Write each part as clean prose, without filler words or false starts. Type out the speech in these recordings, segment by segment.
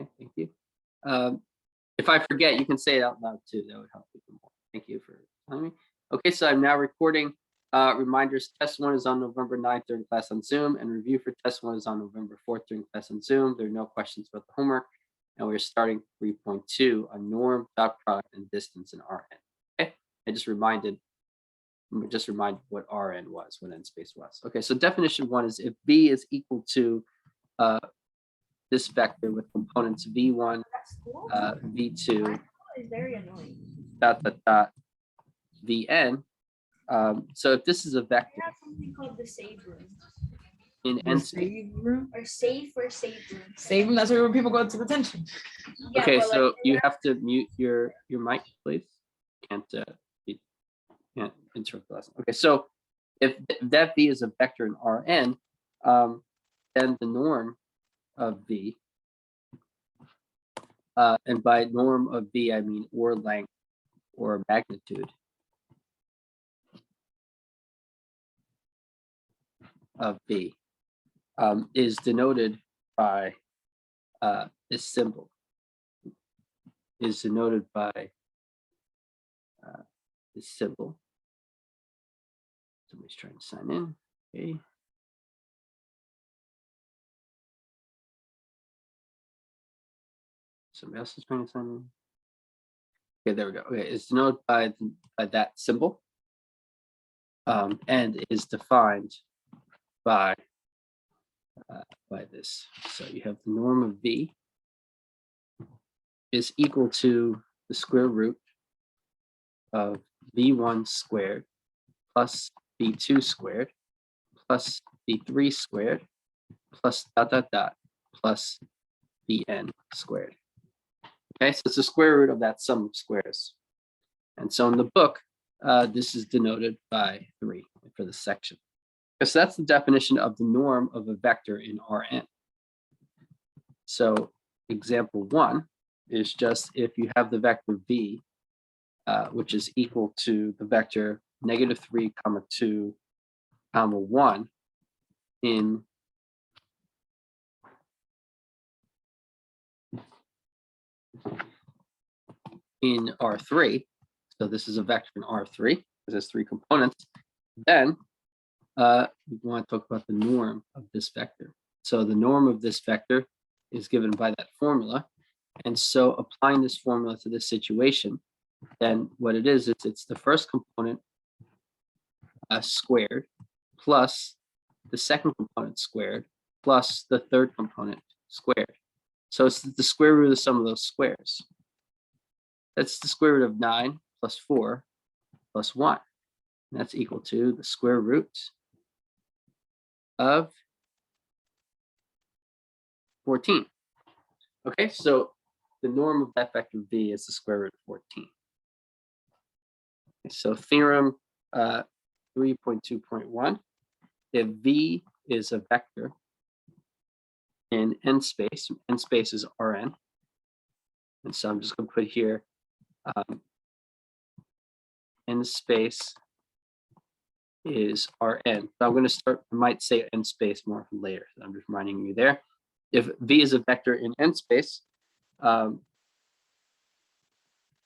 Okay, thank you. If I forget, you can say it out loud too. That would help even more. Thank you for telling me. Okay, so I'm now recording. Reminders, test 1 is on November 9th during class on Zoom, and review for test 1 is on November 4th during class on Zoom. There are no questions about the homework, and we're starting 3.2 on norm, dot product, and distance in Rn. Okay, I just reminded what Rn was, what n space was. Okay, so definition 1 is if V is equal to this vector with components V1, V2, It's very annoying. dot, dot, dot, Vn. So if this is a We vector have something called the save room. in The n space. save room. Or save room. Save room. That's where people go to detention. Yeah, Okay, but, so like, you have to mute your mic, please. Can't interrupt the lesson. Okay, so if that V is a vector in Rn, then the norm of V, and by norm of V I mean or length or magnitude of V, is denoted by this symbol. Is denoted by this symbol. Somebody's trying to sign in. Okay. Somebody else is trying to sign in. Okay, there we go. Okay, it's denoted by that symbol, and is defined by this. So you have the norm of V is equal to the square root of V1 squared plus V2 squared plus V3 squared plus dot dot dot plus Vn squared. Okay, so it's the square root of that sum of squares. And so in the book, this is denoted by 3 for this section. So that's the definition of the norm of a vector in Rn. So example 1 is just if you have the vector V, which is equal to the vector -3, 2, 1 in R3. So this is a vector in R3 because there's 3 components. Then we want to talk about the norm of this vector. So the norm of this vector is given by that formula. And so applying this formula to this situation, then what it is it's the first component squared plus the second component squared plus the third component squared. So it's the square root of the sum of those squares. That's the square root of 9 plus 4 plus 1. And that's equal to the square root of 14. Okay, so the norm of that vector V is the square root of 14. So theorem 3.2.1, if V is a vector in n space is Rn. And so I'm just going to put here n space is Rn. So I'm going to start, I might say n space more later. I'm just reminding you there. If V is a vector in n space,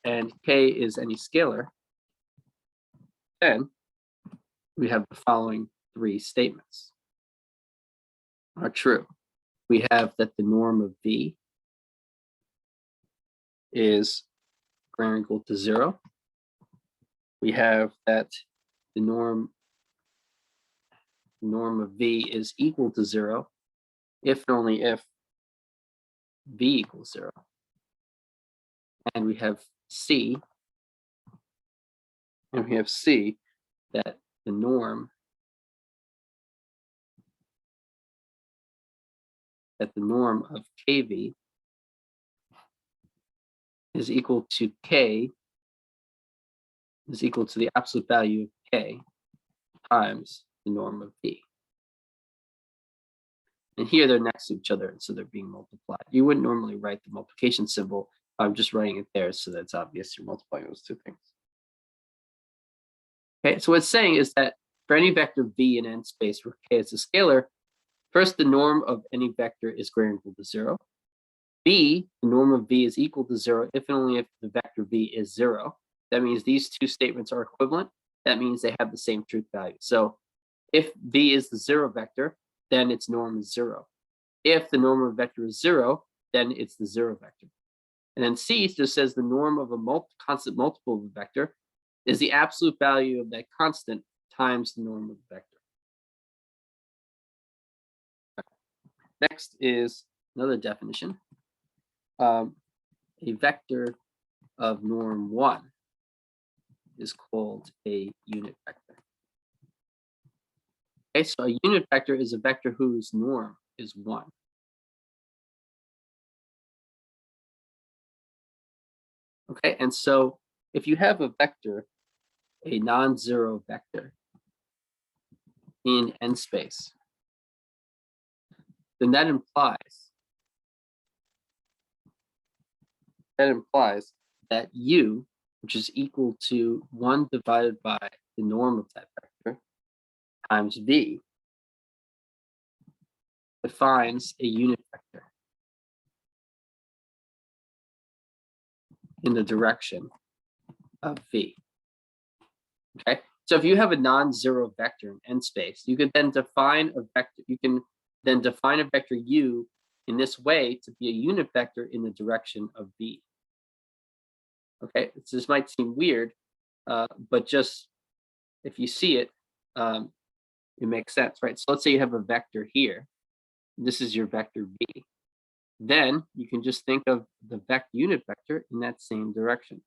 and k is any scalar, then we have the following 3 statements are true. We have that the norm of V is greater or equal to 0. We have that the norm of V is equal to 0 if and only if V equals 0. And we have C, that the norm of KV is equal to K, is equal to the absolute value of K times the norm of V. And here they're next to each other, and so they're being multiplied. You wouldn't normally write the multiplication symbol. I'm just writing it there so that it's obvious you're multiplying those 2 things. Okay, so what it's saying is that for any vector V in n space where K is a scalar, first the norm of any vector is greater or equal to 0. B, the norm of V is equal to 0 if and only if the vector V is 0. That means these two statements are equivalent. That means they have the same truth value. So if V is the 0 vector, then its norm is 0. If the norm of a vector is 0, then it's the 0 vector. And then C just says the norm of a constant multiple of a vector is the absolute value of that constant times the norm of the vector. Next is another definition. A vector of norm 1 is called a unit vector. Okay, so a unit vector is a vector whose norm is 1. Okay, and so if you have a vector, a non-zero vector in n space, then that implies that u, which is equal to 1 divided by the norm of that vector times v, defines a unit vector in the direction of v. Okay, so if you have a non-zero vector in n space, you could then define a vector. You can then define a vector u in this way to be a unit vector in the direction of v. Okay, this might seem weird, but just if you see it, it makes sense, right? So let's say you have a vector here. This is your vector v. Then you can just think of the unit vector in that same direction.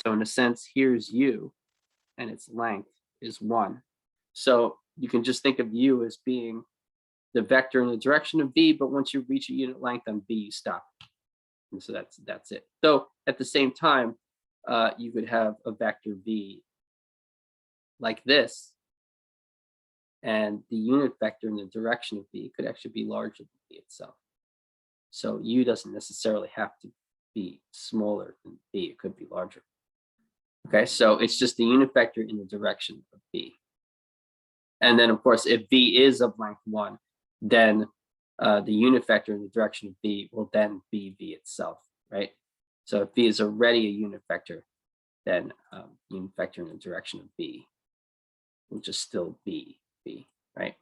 So in a sense, here's u, and its length is 1. So you can just think of u as being the vector in the direction of v, but once you reach a unit length on v, you stop. And so that's it. So at the same time, you could have a vector v like this, and the unit vector in the direction of v could actually be larger than v itself. So u doesn't necessarily have to be smaller than v, it could be larger. Okay, so it's just the unit vector in the direction of v. And then of course, if v is of length 1, then the unit vector in the direction of v will then be v itself, right? So if v is already a unit vector, then unit vector in the direction of v will just still be v, right?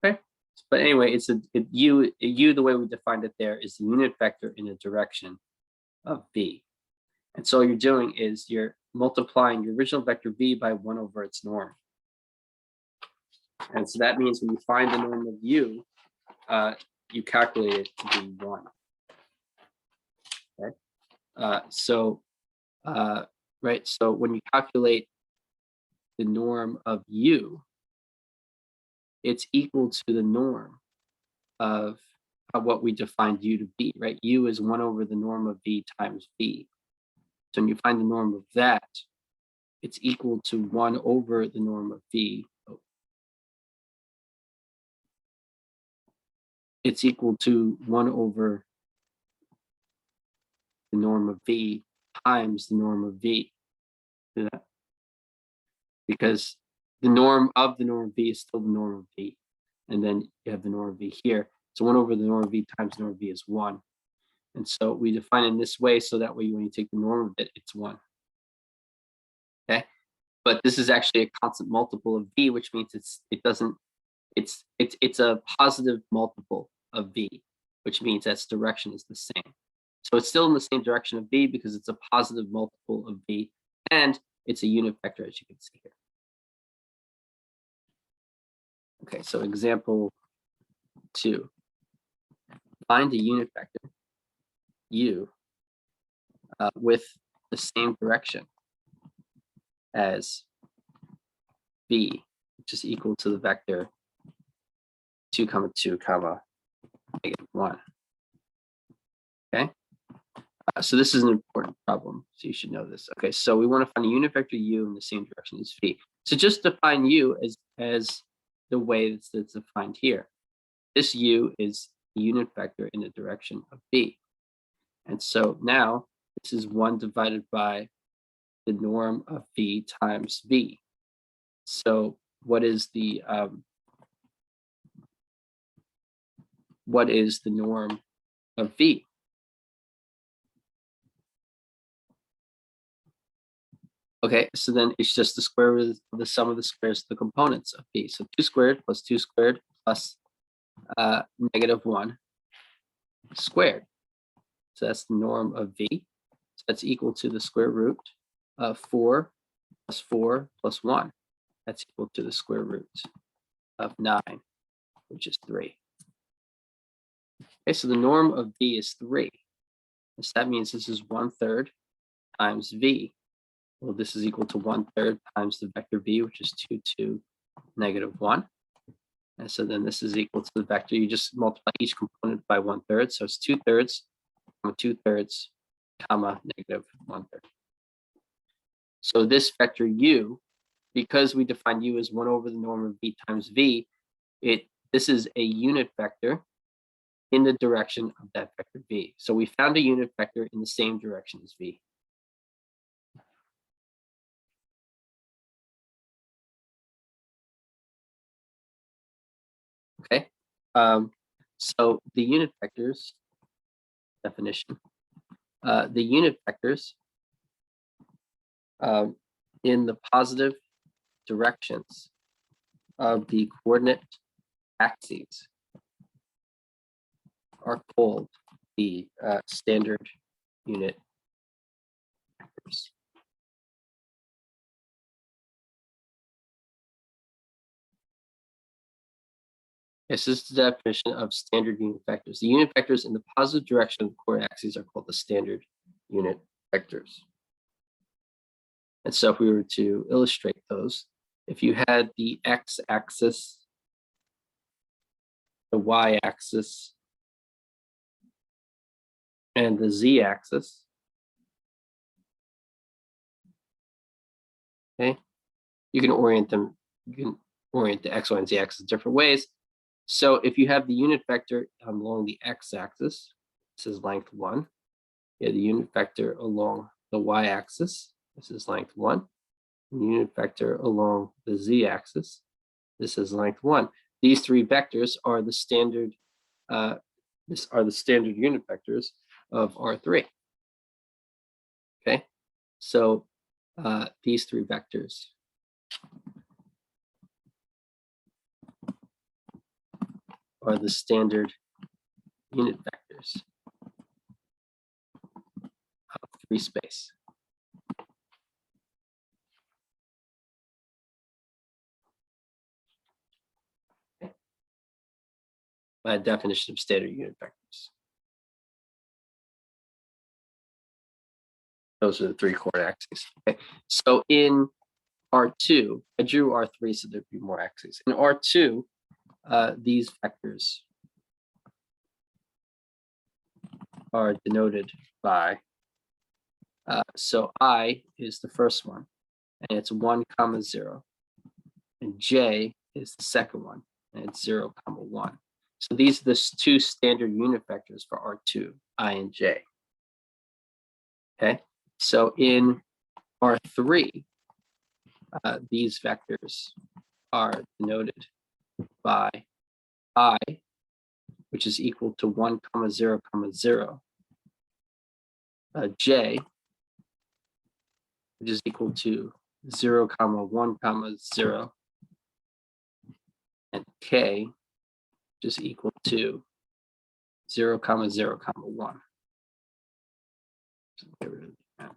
Okay, but anyway, it's u, the way we defined it there is the unit vector in the direction of v. And so all you're doing is you're multiplying your original vector v by 1 over its norm. And so that means when you find the norm of u, you calculate it to be 1. Okay, right, so when you calculate the norm of u, it's equal to the norm of what we defined u to be, right? U is 1 over the norm of v times v. So when you find the norm of that, it's equal to 1 over the norm of v. It's equal to 1 over the norm of v times the norm of v. Because the norm of v is still the norm of v. And then you have the norm of v here. So 1 over the norm of v times the norm of v is 1. And so we define it in this way, so that way when you take the norm of it, it's 1. Okay, but this is actually a constant multiple of v, which means it's a positive multiple of v, which means its direction is the same. So it's still in the same direction of v because it's a positive multiple of v, and it's a unit vector, as you can see here. Okay, so example 2. Find a unit vector u with the same direction as v, which is equal to the vector 2, 2, -1. Okay, so this is an important problem, so you should know this. Okay, so we want to find a unit vector u in the same direction as v. So just define u as the way that's defined here. This u is a unit vector in the direction of v. And so now this is 1 divided by the norm of v times v. So what is the what is the norm of V? Okay, so then it's just the square root of the sum of the squares of the components of V. So 2 squared plus 2 squared plus -1 squared. So that's the norm of V. So that's equal to the square root of 4 plus 4 plus 1. That's equal to the square root of 9, which is 3. Okay, so the norm of V is 3. So that means this is 1/3 times V. Well, this is equal to 1/3 times the vector V, which is 2, 2, -1. And so then this is equal to the vector. You just multiply each component by 1/3. So it's 2/3, 2/3, -1/3. So this vector U, because we define U as 1 over the norm of V times V, this is a unit vector in the direction of that vector V. So we found a unit vector in the same direction as V. Okay, so the unit vectors definition, the unit vectors in the positive directions of the coordinate axes are called the standard unit vectors. This is the definition of standard unit vectors. The unit vectors in the positive direction of the coordinate axes are called the standard unit vectors. And so if we were to illustrate those, if you had the x-axis, the y-axis, and the z-axis, okay, you can orient them, you can orient the x, y, and z-axis different ways. So if you have the unit vector along the x-axis, this is length 1. You have the unit vector along the y-axis, this is length 1. And the unit vector along the z-axis, this is length 1. These 3 vectors are the standard unit vectors of R3. Okay, so these 3 vectors are the standard unit vectors of 3 space. By definition of standard unit vectors. Those are the 3 coordinate axes. Okay, so in R2, I drew R3 so there'd be more axes. In R2, these vectors are denoted by, so I is the first one, and it's 1, 0, and J is the second one, and it's 0, 1. So these are the 2 standard unit vectors for R2, I and J. Okay, so in R3, these vectors are denoted by I, which is equal to 1, 0, 0, J, which is equal to 0, 1, 0, and K, which is equal to 0, 0, 1. So get rid of that.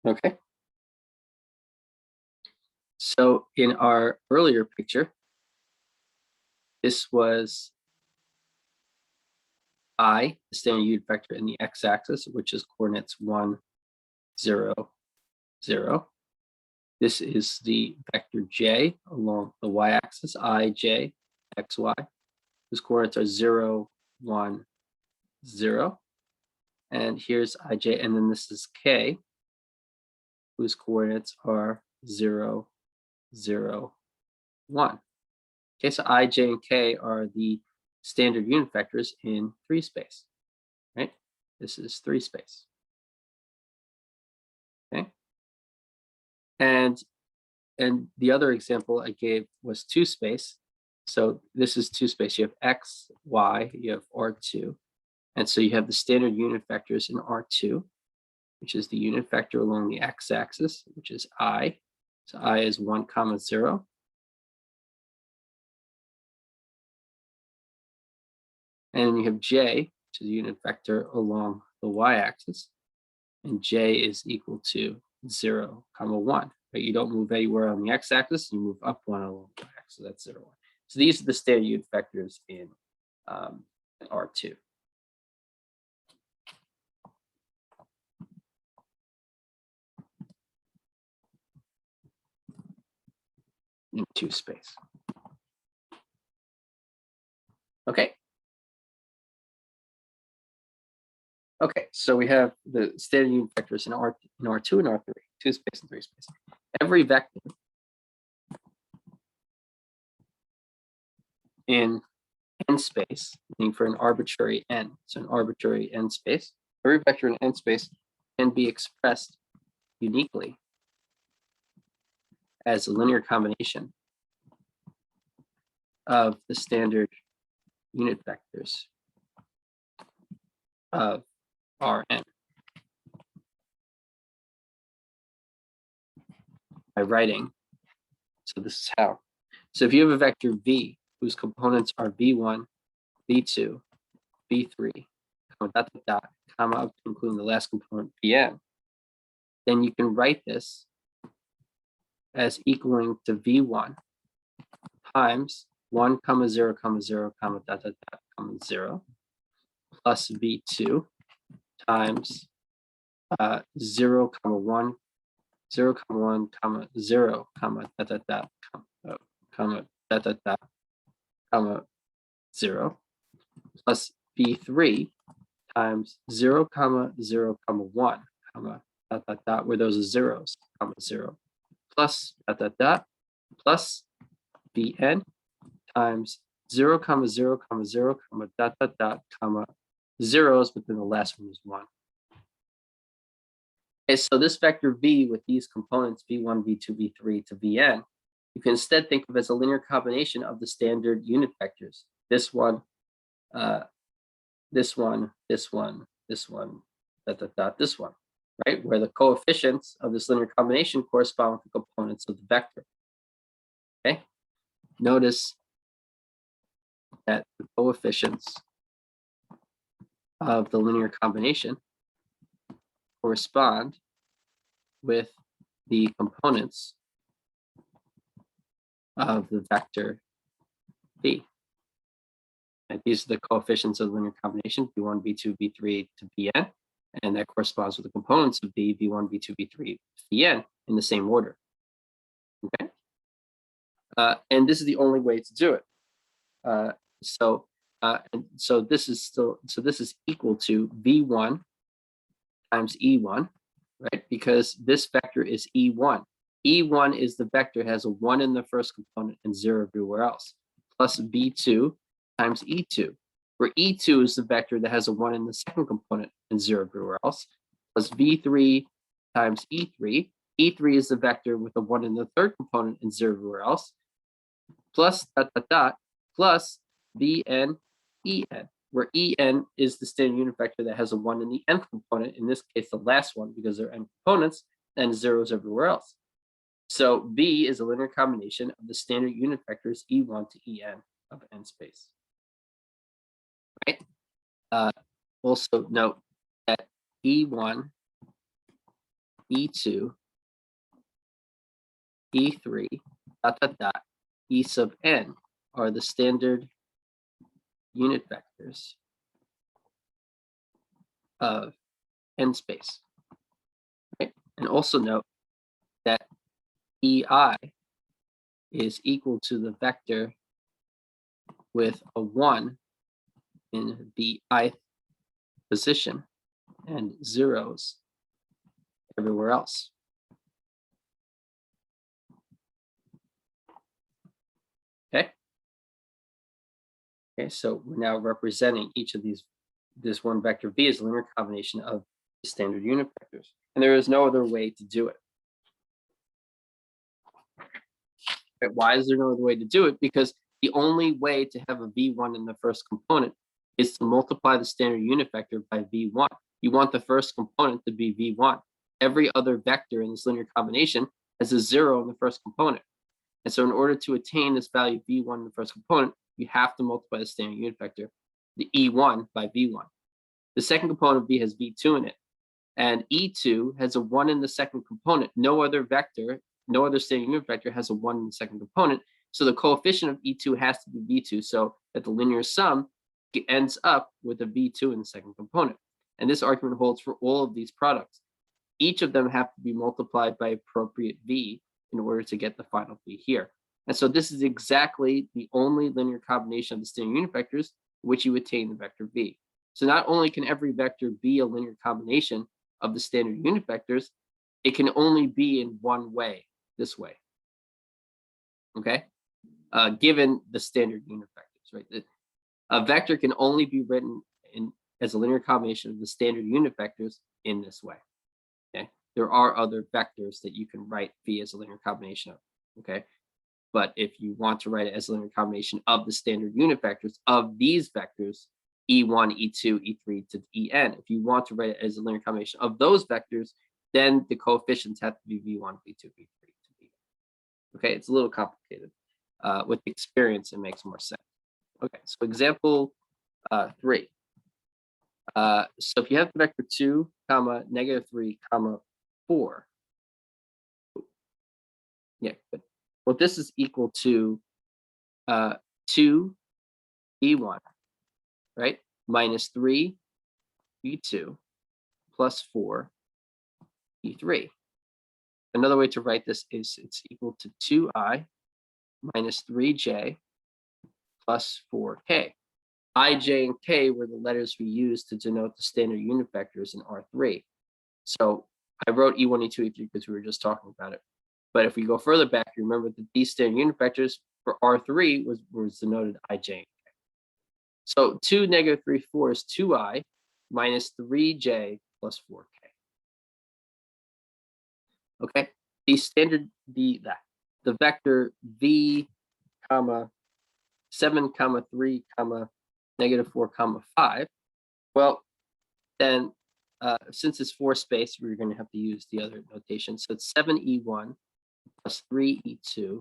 Okay. So in our earlier picture, this was I, the standard unit vector in the x-axis, which is coordinates 1, 0, 0. This is the vector j along the y-axis, I, j, x, y. Whose coordinates are 0, 1, 0. And here's ij, and then this is k, whose coordinates are 0, 0, 1. Okay, so I, j, and k are the standard unit vectors in 3 space, right? This is 3 space. Okay. And and the other example I gave was 2 space. So this is 2 space. You have x, y, you have R2. And so you have the standard unit vectors in R2, which is the unit vector along the x-axis, which is I. So I is 1, 0. And then you have j, which is a unit vector along the y-axis. And j is equal to 0, 1. Right? You don't move anywhere on the x-axis, you move up 1 along the y-axis. So that's 0, 1. So these are the standard unit vectors in R2. In 2 space. Okay. Okay, so we have the standard unit vectors in R2 and R3, 2 space and 3 space. Every vector in n space, meaning for an arbitrary n, so an arbitrary n space, every vector in n space can be expressed uniquely as a linear combination of the standard unit vectors of Rn by writing. So this is how. So if you have a vector v whose components are v1, v2, v3, comma, up to including the last component vn, then you can write this as equaling to v1 times 1, 0, 0, 0, plus v2 times 0, 1, 0, 1, 0, comma 0, plus v3 times 0, 0, 1, where those are zeros, 0, plus plus vn times 0, 0, 0, zeros, but then the last one is 1. Okay, so this vector v with these components v1, v2, v3 to vn, you can instead think of as a linear combination of the standard unit vectors. This one, this one, this one, this one, this one, right? Where the coefficients of this linear combination correspond with the components of the vector. Okay, notice that the coefficients of the linear combination correspond with the components of the vector v. And these are the coefficients of the linear combination, v1, v2, v3 to vn, and that corresponds with the components of v, v1, v2, v3, vn in the same order. Okay, and this is the only way to do it. So this is equal to v1 times e1, right? Because this vector is e1. E1 is the vector has a 1 in the first component and 0 everywhere else, plus v2 times e2, where e2 is the vector that has a 1 in the second component and 0 everywhere else, plus v3 times e3. E3 is the vector with a 1 in the third component and 0 everywhere else, plus plus vn en, where en is the standard unit vector that has a 1 in the nth component, in this case the last one because they're n components, and zeros everywhere else. So v is a linear combination of the standard unit vectors e1 to en of n space. Right? Also note that e1, e2, e3, e sub n are the standard unit vectors of n space. Right? And also note that ei is equal to the vector with a 1 in the ith position and zeros everywhere else. Okay. Okay, so we're now representing each of these. This one vector v is a linear combination of the standard unit vectors, and there is no other way to do it. Right? Why is there no other way to do it? Because the only way to have a v1 in the first component is to multiply the standard unit vector by v1. You want the first component to be v1. Every other vector in this linear combination has a 0 in the first component. And so in order to attain this value v1 in the first component, you have to multiply the standard unit vector, the e1, by v1. The second component v has v2 in it, and e2 has a 1 in the second component. No other vector, no other standard unit vector has a 1 in the second component. So the coefficient of e2 has to be v2, so that the linear sum ends up with a v2 in the second component. And this argument holds for all of these products. Each of them have to be multiplied by appropriate v in order to get the final v here. And so this is exactly the only linear combination of the standard unit vectors which you attain the vector v. So not only can every vector be a linear combination of the standard unit vectors, it can only be in one way, this way. Okay? Given the standard unit vectors, right? A vector can only be written as a linear combination of the standard unit vectors in this way. Okay? There are other vectors that you can write v as a linear combination of. Okay? But if you want to write it as a linear combination of the standard unit vectors of these vectors, e1, e2, e3 to en, if you want to write it as a linear combination of those vectors, then the coefficients have to be v1, v2, v3 to v. Okay, it's a little complicated. With experience, it makes more sense. Okay, so example 3. So if you have the vector 2, comma, -3, comma, 4. Yeah, good. Well, this is equal to 2 e1, right? Minus 3 e2 plus 4 e3. Another way to write this is it's equal to 2i minus 3j plus 4k. I, j, and k were the letters we used to denote the standard unit vectors in R3. So I wrote e1, e2, e3 because we were just talking about it. But if we go further back, you remember that these standard unit vectors for R3 was denoted I, j, and k. So 2, -3, 4 is 2i minus 3j plus 4k. Okay, the vector v, comma, 7, comma, 3, comma, -4, comma, 5. Well, then since it's 4 space, we're going to have to use the other notation. So it's 7e1 plus 3e2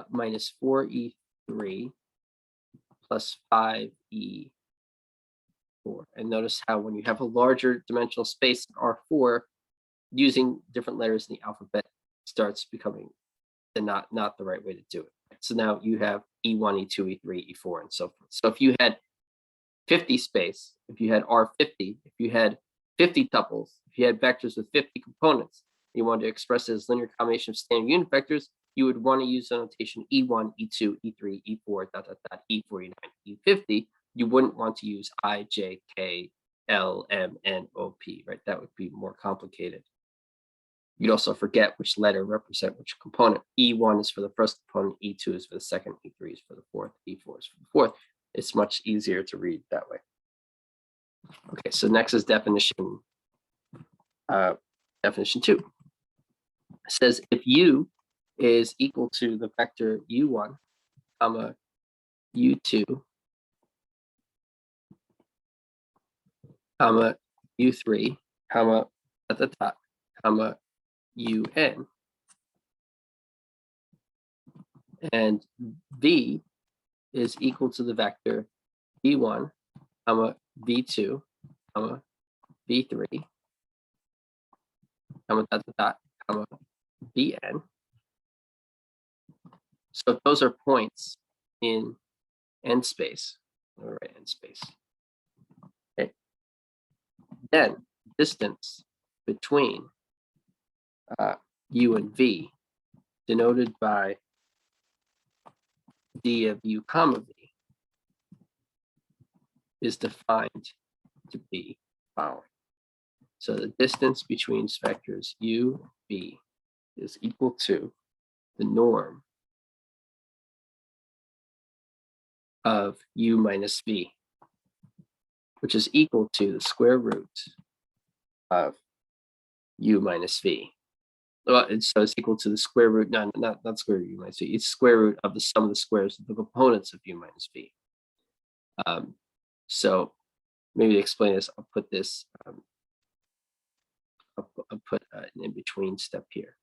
minus 4e3 plus 5e4. And notice how when you have a larger dimensional space in R4, using different letters in the alphabet starts becoming not the right way to do it. So now you have e1, e2, e3, e4, and so forth. So if you had 50 space, if you had R50, if you had 50 tuples, if you had vectors with 50 components, you wanted to express it as linear combination of standard unit vectors, you would want to use the notation e1, e2, e3, e4, e49, e50. You wouldn't want to use I, j, k, l, m, n, o, p, right? That would be more complicated. You'd also forget which letter represent which component. E1 is for the first component, E2 is for the second, E3 is for the fourth, E4 is for the fourth. It's much easier to read that way. Okay, so next is definition 2. It says if U is equal to the vector U1, comma, U2, comma, U3, comma, at the top, comma, UN, and V is equal to the vector V1, comma, V2, comma, V3, comma, comma, Vn. So if those are points in n space, all right, n space. Okay. Then distance between U and V, denoted by d of U comma V, is defined to be following. So the distance between vectors U and V is equal to the norm of U minus V, which is equal to the square root of U minus V. Well, so it's equal to the square root, no, not square root u minus v. It's square root of the sum of the squares of the components of u minus v. So maybe to explain this, I'll put this, I'll put an in-between step here.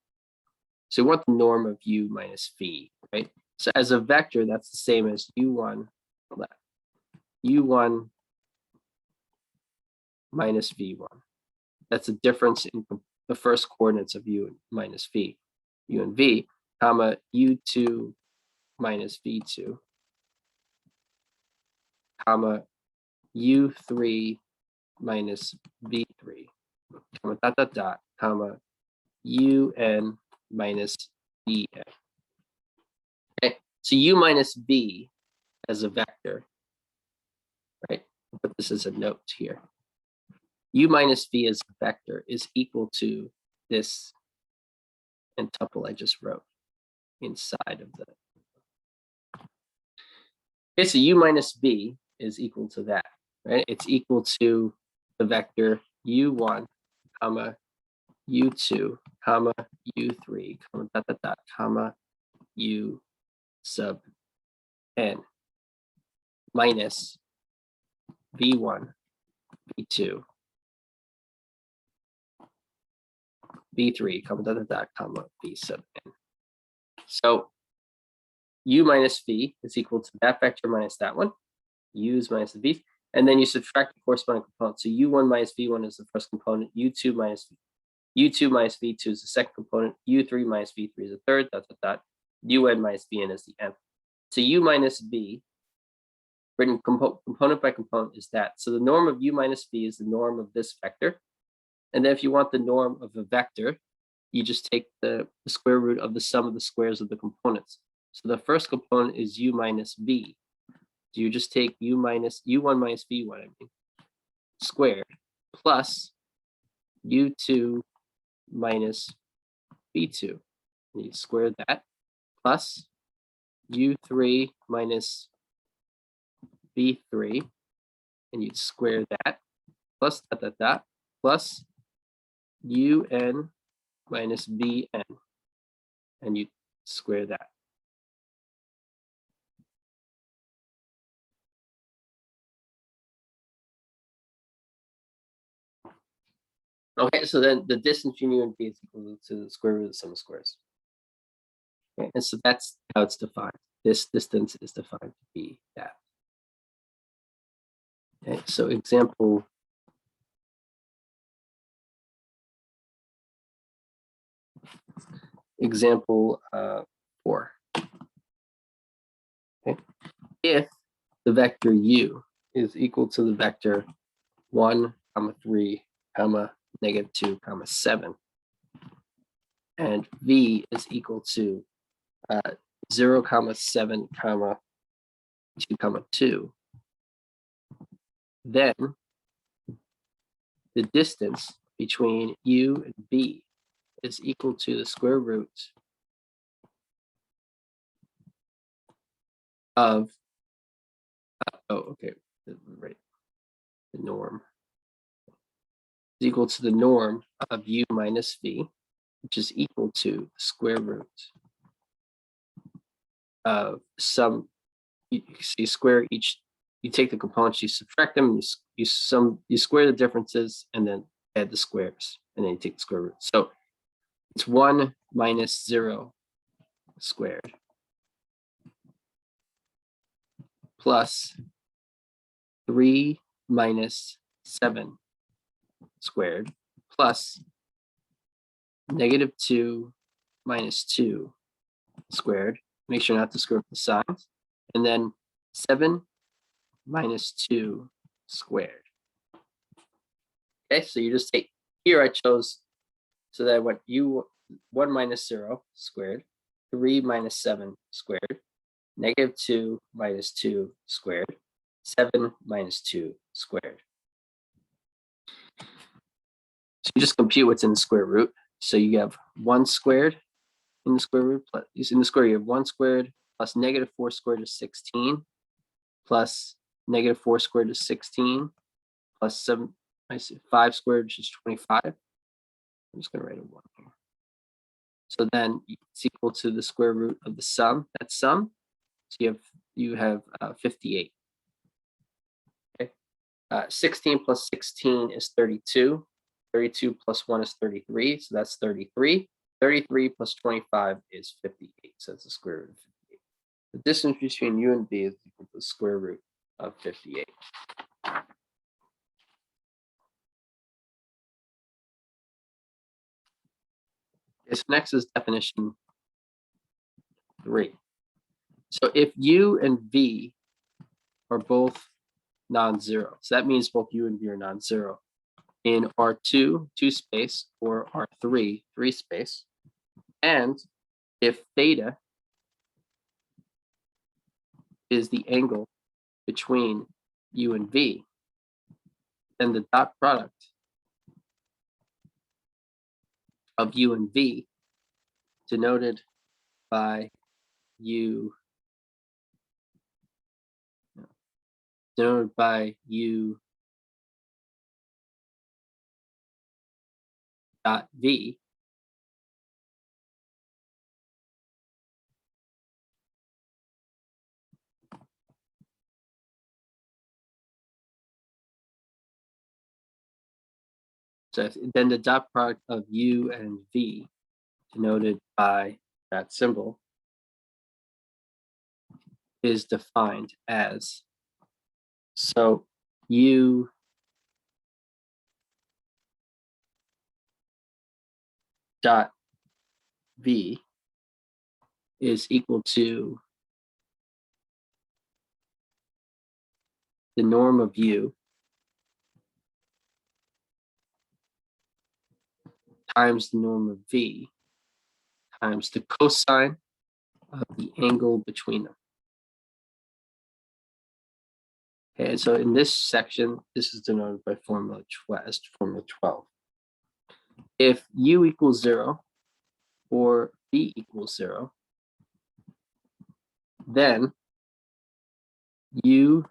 So we want the norm of u minus v, right? So as a vector, that's the same as u1 minus v1. That's the difference in the first coordinates of u minus v, u and v, comma u2 minus v2, comma u3 minus v3, comma dot dot dot, comma un minus vn. Okay, so u minus v as a vector, right? I'll put this as a note here. U minus v as a vector is equal to this tuple I just wrote inside of the. Okay, so u minus v is equal to that, right? It's equal to the vector u1, comma u2, comma u3, comma dot dot dot, comma u sub n minus v1, v2, v3, comma dot dot dot, comma v sub n. So u minus v is equal to that vector minus that one, u's minus the v, and then you subtract the corresponding component. So u1 minus v1 is the first component, u2 minus v2 is the second component, u3 minus v3 is the third, dot dot dot, un minus vn is the nth. So u minus v, written component by component, is that. So the norm of u minus v is the norm of this vector. And then if you want the norm of a vector, you just take the square root of the sum of the squares of the components. So the first component is u minus v. So you just take u1 minus v1, squared, plus u2 minus v2. And you square that, plus u3 minus v3, and you'd square that, plus dot dot dot, plus un minus vn, and you square that. Okay, so then the distance between u and v is equal to the square root of the sum of squares. Okay, and so that's how it's defined. This distance is defined to be that. Okay, so example 4. Okay. If the vector u is equal to the vector 1, 3, negative 2, 7, and v is equal to 0, 7, 2, 2, then the distance between u and v is equal to the square root of, right, the norm is equal to the norm of u minus v, which is equal to the square root of some. You square each. You take the components, you subtract them, you square the differences, and then add the squares, and then you take the square root. So it's 1 minus 0 squared plus 3 minus 7 squared plus negative 2 minus 2 squared. Make sure not to screw up the signs. And then 7 minus 2 squared. Okay, so you just take, here I chose, so that I went u1 minus 0 squared, 3 minus 7 squared, negative 2 minus 2 squared, 7 minus 2 squared. So you just compute what's in the square root. So you have 1 squared in the square root, plus in the square you have 1 squared plus negative 4 squared is 16, plus negative 4 squared is 16, plus 5 squared, which is 25. I'm just going to write a 1 here. So then it's equal to the square root of the sum. That's sum. So you have 58. Okay. 16 plus 16 is 32. 32 plus 1 is 33. So that's 33. 33 plus 25 is 58. So that's the square root of 58. The distance between U and V is equal to the square root of 58. This next is definition 3. So if U and V are both non-zero, so that means both U and V are non-zero in R2, 2 space, or R3, 3 space, and if theta is the angle between U and V, then the dot product of U and V, denoted by U dot V, so then the dot product of U and V, denoted by that symbol, is defined as, so U dot V is equal to the norm of U times the norm of V times the cosine of the angle between them. Okay, so in this section, this is denoted by formula 12. If U equals 0 or V equals 0, then U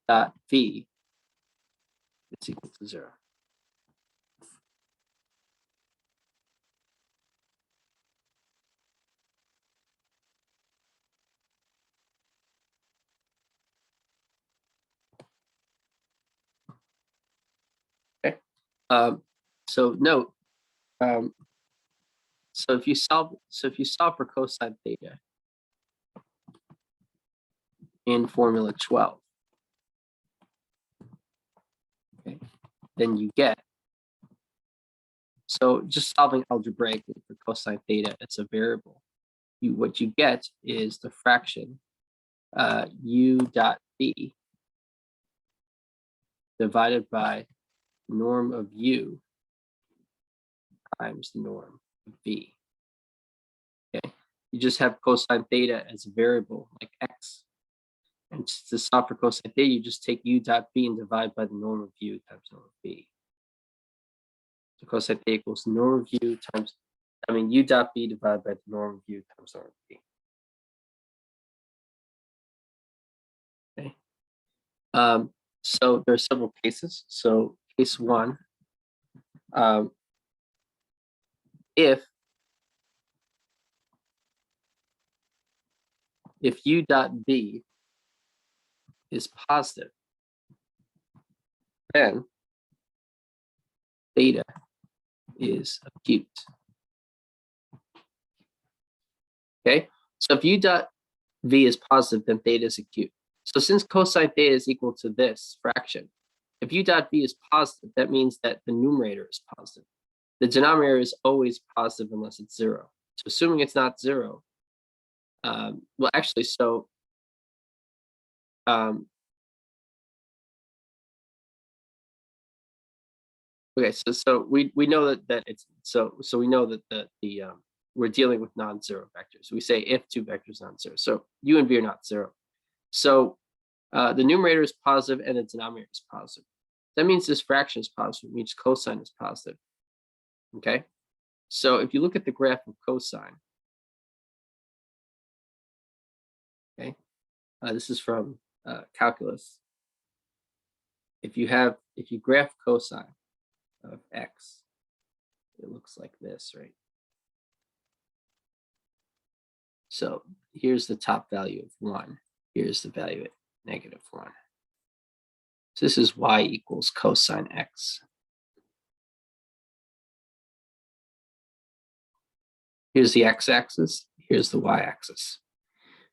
dot V is equal to 0. Okay. So note, so if you solve for cosine theta in formula 12, okay, then you get, so just solving algebraically for cosine theta, it's a variable. What you get is the fraction U dot V divided by norm of U times the norm of V. Okay, you just have cosine theta as a variable like X. And to solve for cosine theta, you just take U dot V and divide by the norm of U times norm of V. So cosine theta equals norm of U times, U dot V divided by the norm of U times norm of V. Okay. So there are several cases. So case 1, if U dot V is positive, then theta is acute. Okay, so if U dot V is positive, then theta is acute. So since cosine theta is equal to this fraction, if U dot V is positive, that means that the numerator is positive. The denominator is always positive unless it's 0. So assuming it's not 0, well, actually, so okay, so we know that it's so we know that the we're dealing with non-zero vectors. We say if two vectors are non-zero, so U and V are not 0. So the numerator is positive and the denominator is positive. That means this fraction is positive, means cosine is positive. Okay, so if you look at the graph of cosine, okay, this is from calculus. If you graph cosine of X, it looks looks like this, right? So here's the top value of 1. Here's the value at -1. So this is y equals cosine x. Here's the x-axis. Here's the y-axis.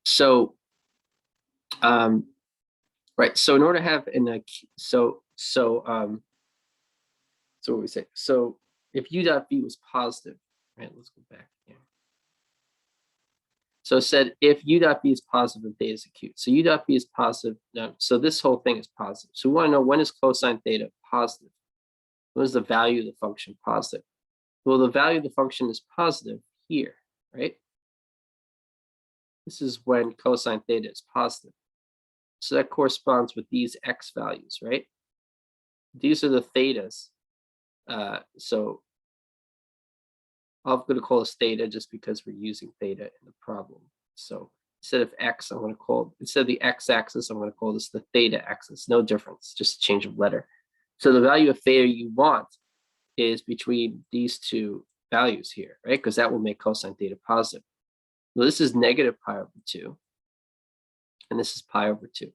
So, right. So in order to have so what we say. So if u dot v was positive, right? Let's go back here. So it said if u dot v is positive, then theta is acute. So u dot v is positive. No, so this whole thing is positive. So we want to know, when is cosine theta positive? When is the value of the function positive? Well, the value of the function is positive here, right? This is when cosine theta is positive. So that corresponds with these x values, right? These are the thetas. So I'm going to call this theta just because we're using theta in the problem. So instead of x, I'm going to call, instead of the x-axis, I'm going to call this the theta axis. No difference, just a change of letter. So the value of theta you want is between these two values here, right? Because that will make cosine theta positive. Well, this is -pi/2, and this is pi/2.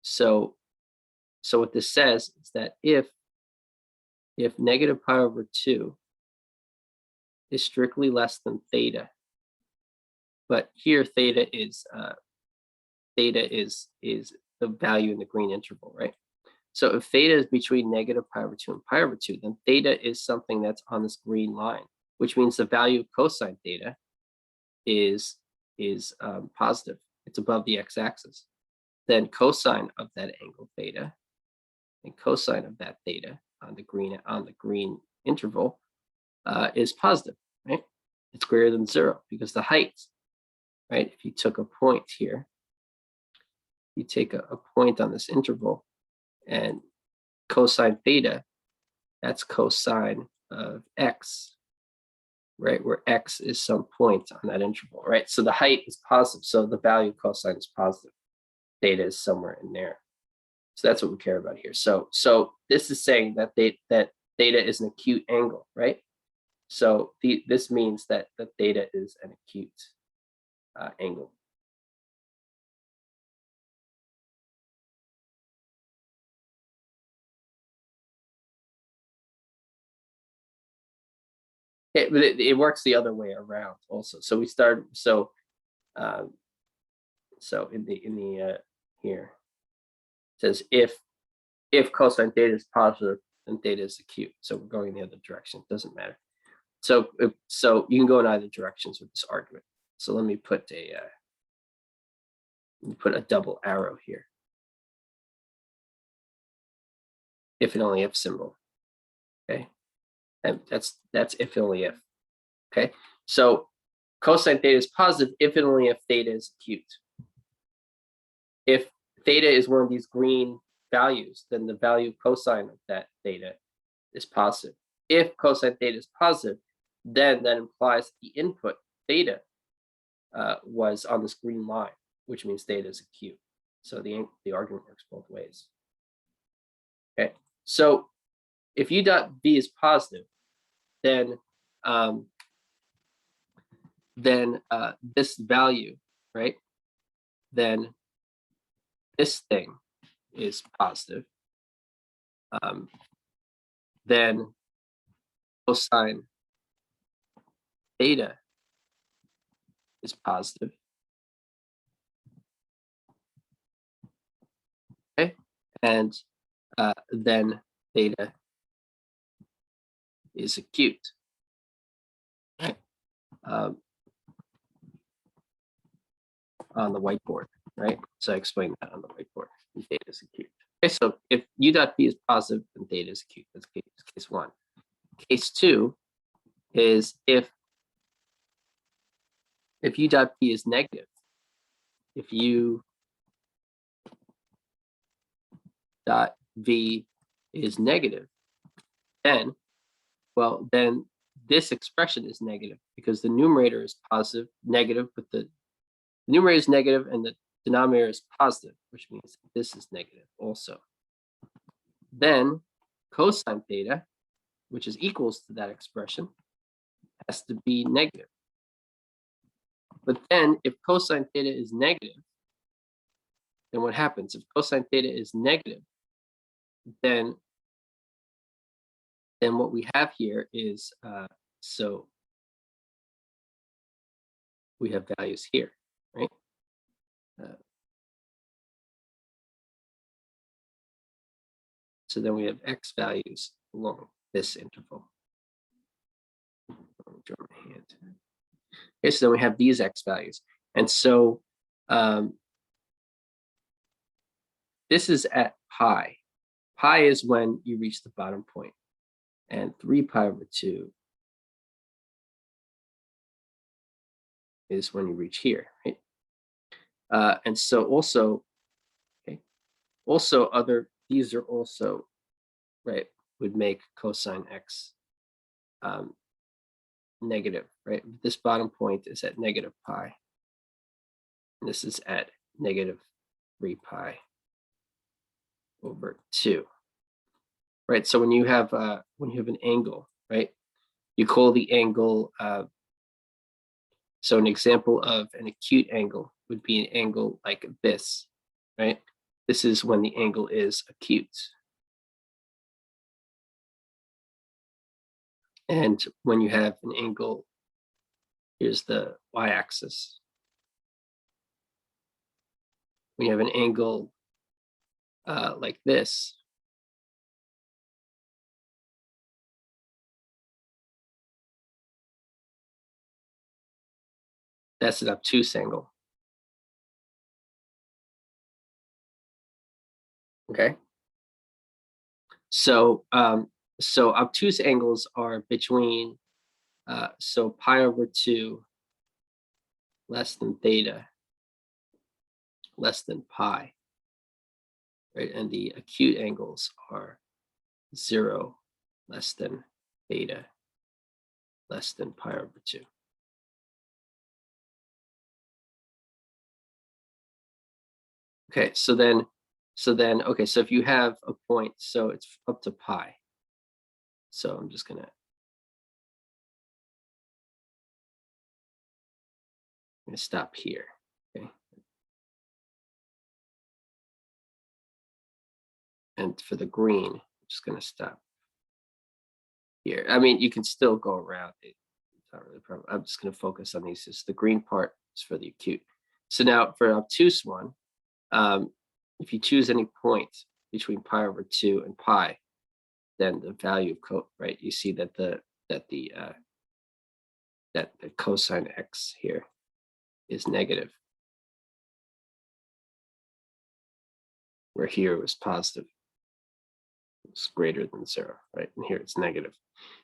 So what this says is that if -pi/2 is strictly less than theta, but here theta is the value in the green interval, right? So if theta is between -pi/2 and pi/2, then theta is something that's on this green line, which means the value of cosine theta is positive. It's above the x-axis. Then cosine of that angle theta and cosine of that theta on the green interval is positive, right? It's greater than 0 because the height, right? If you took a point here, you take a point on this interval, and cosine theta, that's cosine of x, right? Where x is some point on that interval, right? So the height is positive, so the value of cosine is positive. Theta is somewhere in there. So that's what we care about here. So this is saying that that theta is an acute angle, right? So this means that the theta is an acute angle. It works the other way around also. So we start so in the here it says if cosine theta is positive, then theta is acute. So we're going the other direction. It doesn't matter. So you can go in either directions with this argument. So let me put a double arrow here. If and only if symbol. Okay. And that's if and only if. Okay. So cosine theta is positive if and only if theta is acute. If theta is one of these green values, then the value of cosine of that theta is positive. If cosine theta is positive, then that implies the input theta was on this green line, which means theta is acute. So the argument works both ways. Okay, so if u dot v is positive, then this value, right? Then this thing is positive. Then cosine theta is positive. Okay, and then theta is acute. Right. On the whiteboard, right? So I explained that on the whiteboard. Theta is acute. Okay, so if u dot v is positive, then theta is acute. That's case 1. Case 2 is if u dot v is negative. If u dot v is negative, then this expression is negative because the numerator is positive, negative, but the numerator is negative and the denominator is positive, which means this is negative also. Then cosine theta which is equals to that expression, has to be negative. But then if cosine theta is negative, then what happens? If cosine theta is negative, then what we have here is, so we have values here, right? So then we have x values along this interval. Draw my hand. Okay, so then we have these x values. And so this is at pi. Pi is when you reach the bottom point. And 3 pi over 2 is when you reach here, right? And so also, okay, also these are also, right, would make cosine x negative, right? This bottom point is at negative pi. And this is at negative 3 pi over 2. Right, so when you have an angle, right, you call the angle, so an example of an acute angle would be an angle like this, right? This is when the angle is acute. And when you have an angle, here's the y-axis. When you have an angle like this, that's an obtuse angle. Okay. So so obtuse angles are between so pi over 2 less than theta less than pi, right? And the acute angles are 0 less than theta less than pi over 2. Okay, so then, okay, so if you have a point, so it's up to pi. So I'm just gonna stop here, okay? And for the green, I'm just gonna stop here. I mean, you can still go around it. It's not really a problem. I'm just gonna focus on these. Just the green part is for the acute. So now for an obtuse one, if you choose any point between pi over 2 and pi, then the value of right, you see that the cosine x here is negative, where here it was positive. It's greater than 0, right? And here it's negative.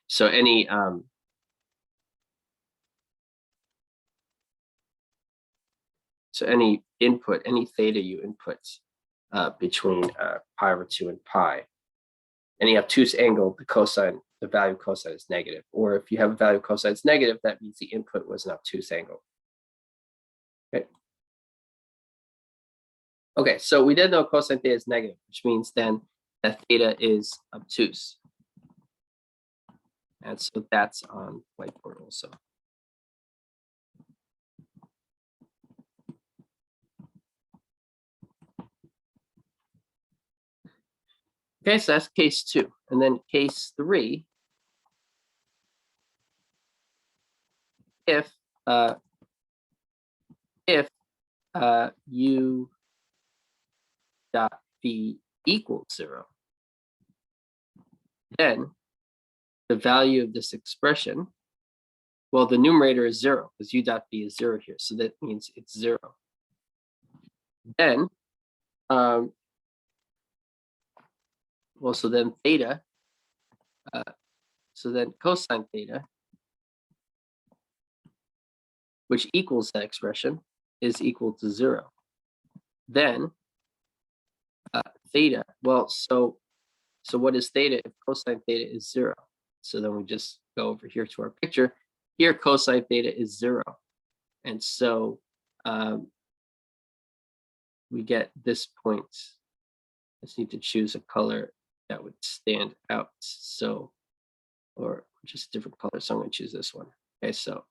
So any input, any theta you input between pi over 2 and pi, any obtuse angle, the value of cosine is negative. Or if you have a value of cosine is negative, that means the input was an obtuse angle. Okay. Okay, so we did know cosine theta is negative, which means then that theta is obtuse. And so that's on whiteboard also. Okay, so that's case 2. And then case 3, if u dot v equals 0, then the value of this expression, well, the numerator is 0 because u dot v is 0 here, so that means it's 0. Then, well, so then theta, so then cosine theta, which equals that expression, is equal to 0. Then theta, well, so what is theta if cosine theta is 0? So then we just go over here to our picture. Here cosine theta is 0. And so we get this point. I just need to choose a color that would stand out. So or just a different color. So I'm going to choose this one. Okay, so,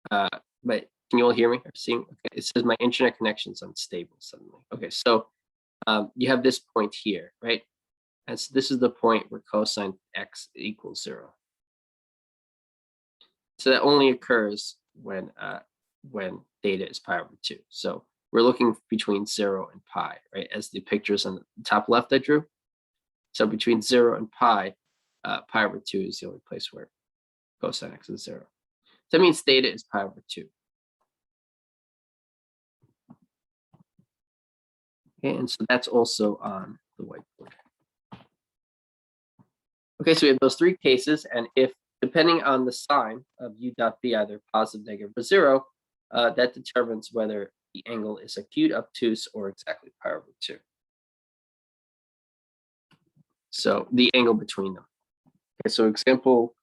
but can you all hear me or see me? Okay, it says my internet connection's unstable suddenly. Okay, so you have this point here, right? And so this is the point where cosine x equals 0. So that only occurs when theta is pi over 2. So we're looking between 0 and pi, right? As the pictures on the top left I drew. So between 0 and pi, pi over 2 is the only place where cosine x is 0. So that means theta is pi over 2. Okay, and so that's also on the whiteboard. Okay, so we have those three cases, and if depending on the sign of u dot b, either positive, negative, or 0, that determines whether the angle is acute, obtuse, or exactly pi over 2. So the angle between them. Okay, so example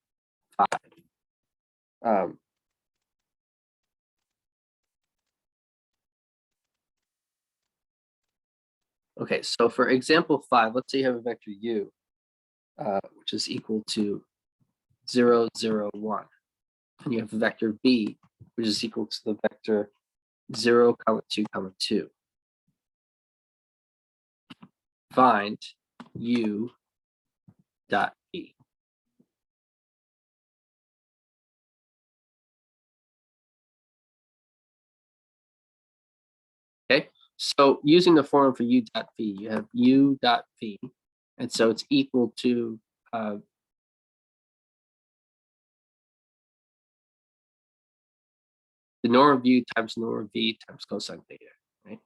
5. Okay, so for example 5, let's say you have a vector u, which is equal to 0, 0, 1. And you have a vector b, which is equal to the vector 0, 2, 2. Find u dot b. Okay, so using the formula for u dot v, you have u dot v, and so it's equal to the norm of u times norm of v times cosine theta, right?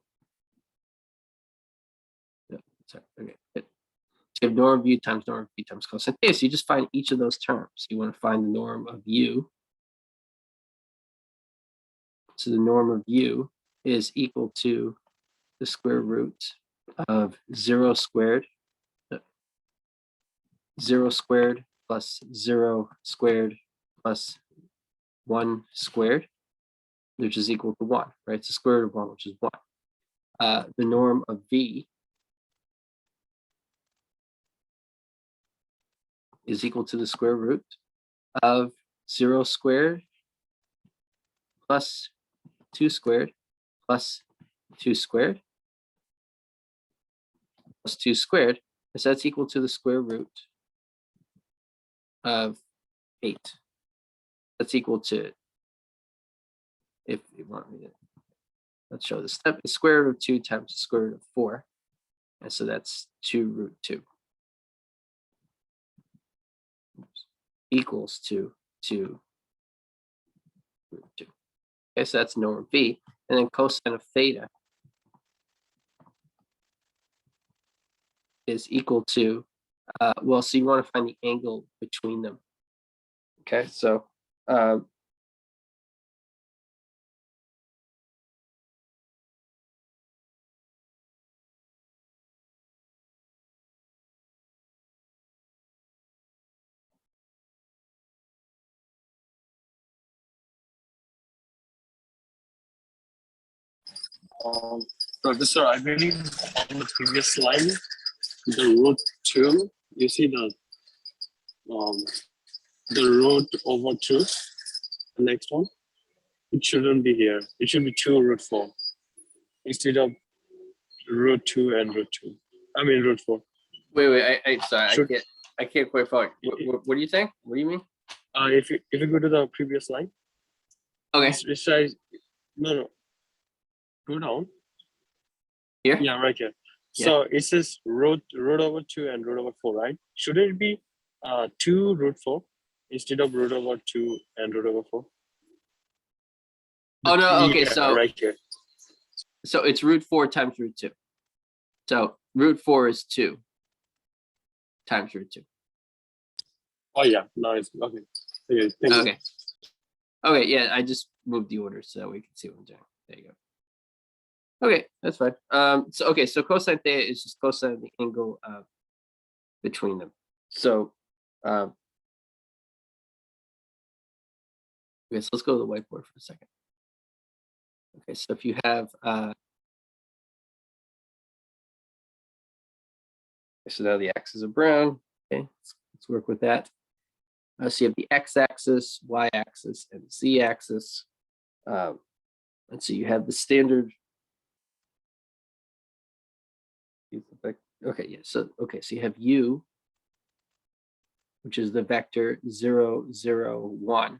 No, sorry, okay. So you have norm of u times norm of v times cosine theta. So you just find each of those terms. You want to find the norm of u. So the norm of u is equal to the square root of 0 squared, 0 squared plus 0 squared plus 1 squared, which is equal to 1, right? It's the square root of 1, which is 1. The norm of v is equal to the square root of 0 squared plus 2 squared plus 2 squared plus 2 squared. So that's equal to the square root of 8. That's equal to, if you want me to, let's show the step, the square root of 2 times the square root of 4. And so that's 2 root 2. Equals to 2 root 2. Okay, so that's norm of v. And then cosine of theta is equal to, well, so you want to find the angle between them. Okay, so Professor, I believe on the previous slide, the root 2, you see the root over 2, the next one, it shouldn't be here. It should be 2 root 4 instead of root 2 and root 2. I mean root 4. wait, I sorry, Should- I can't quite follow. What do you think? What do you mean? If you go to the previous slide, Okay, it says, no, go down. here? Yeah, right here. Yeah. So it says root over 2 and root over 4, right? Should it be 2 root 4 instead of root over 2 and root over 4? Oh no, okay, Yeah, so right here. so it's root 4 times root 2. So root 4 is 2 times root 2. Oh yeah, nice. Okay. Okay, thank you. Okay. Okay, yeah, I just moved the order so we can see what I'm doing. There you go. Okay, that's fine. So cosine theta is just cosine of the angle between them. So okay, so let's go to the whiteboard for a second. Okay, so if you have so now the axes are brown. Okay, let's let's work with that. So you have the x-axis, y-axis, and z-axis. Let's see, you have the standard. Okay, yeah. So you have u, which is the vector 0, 0, 1,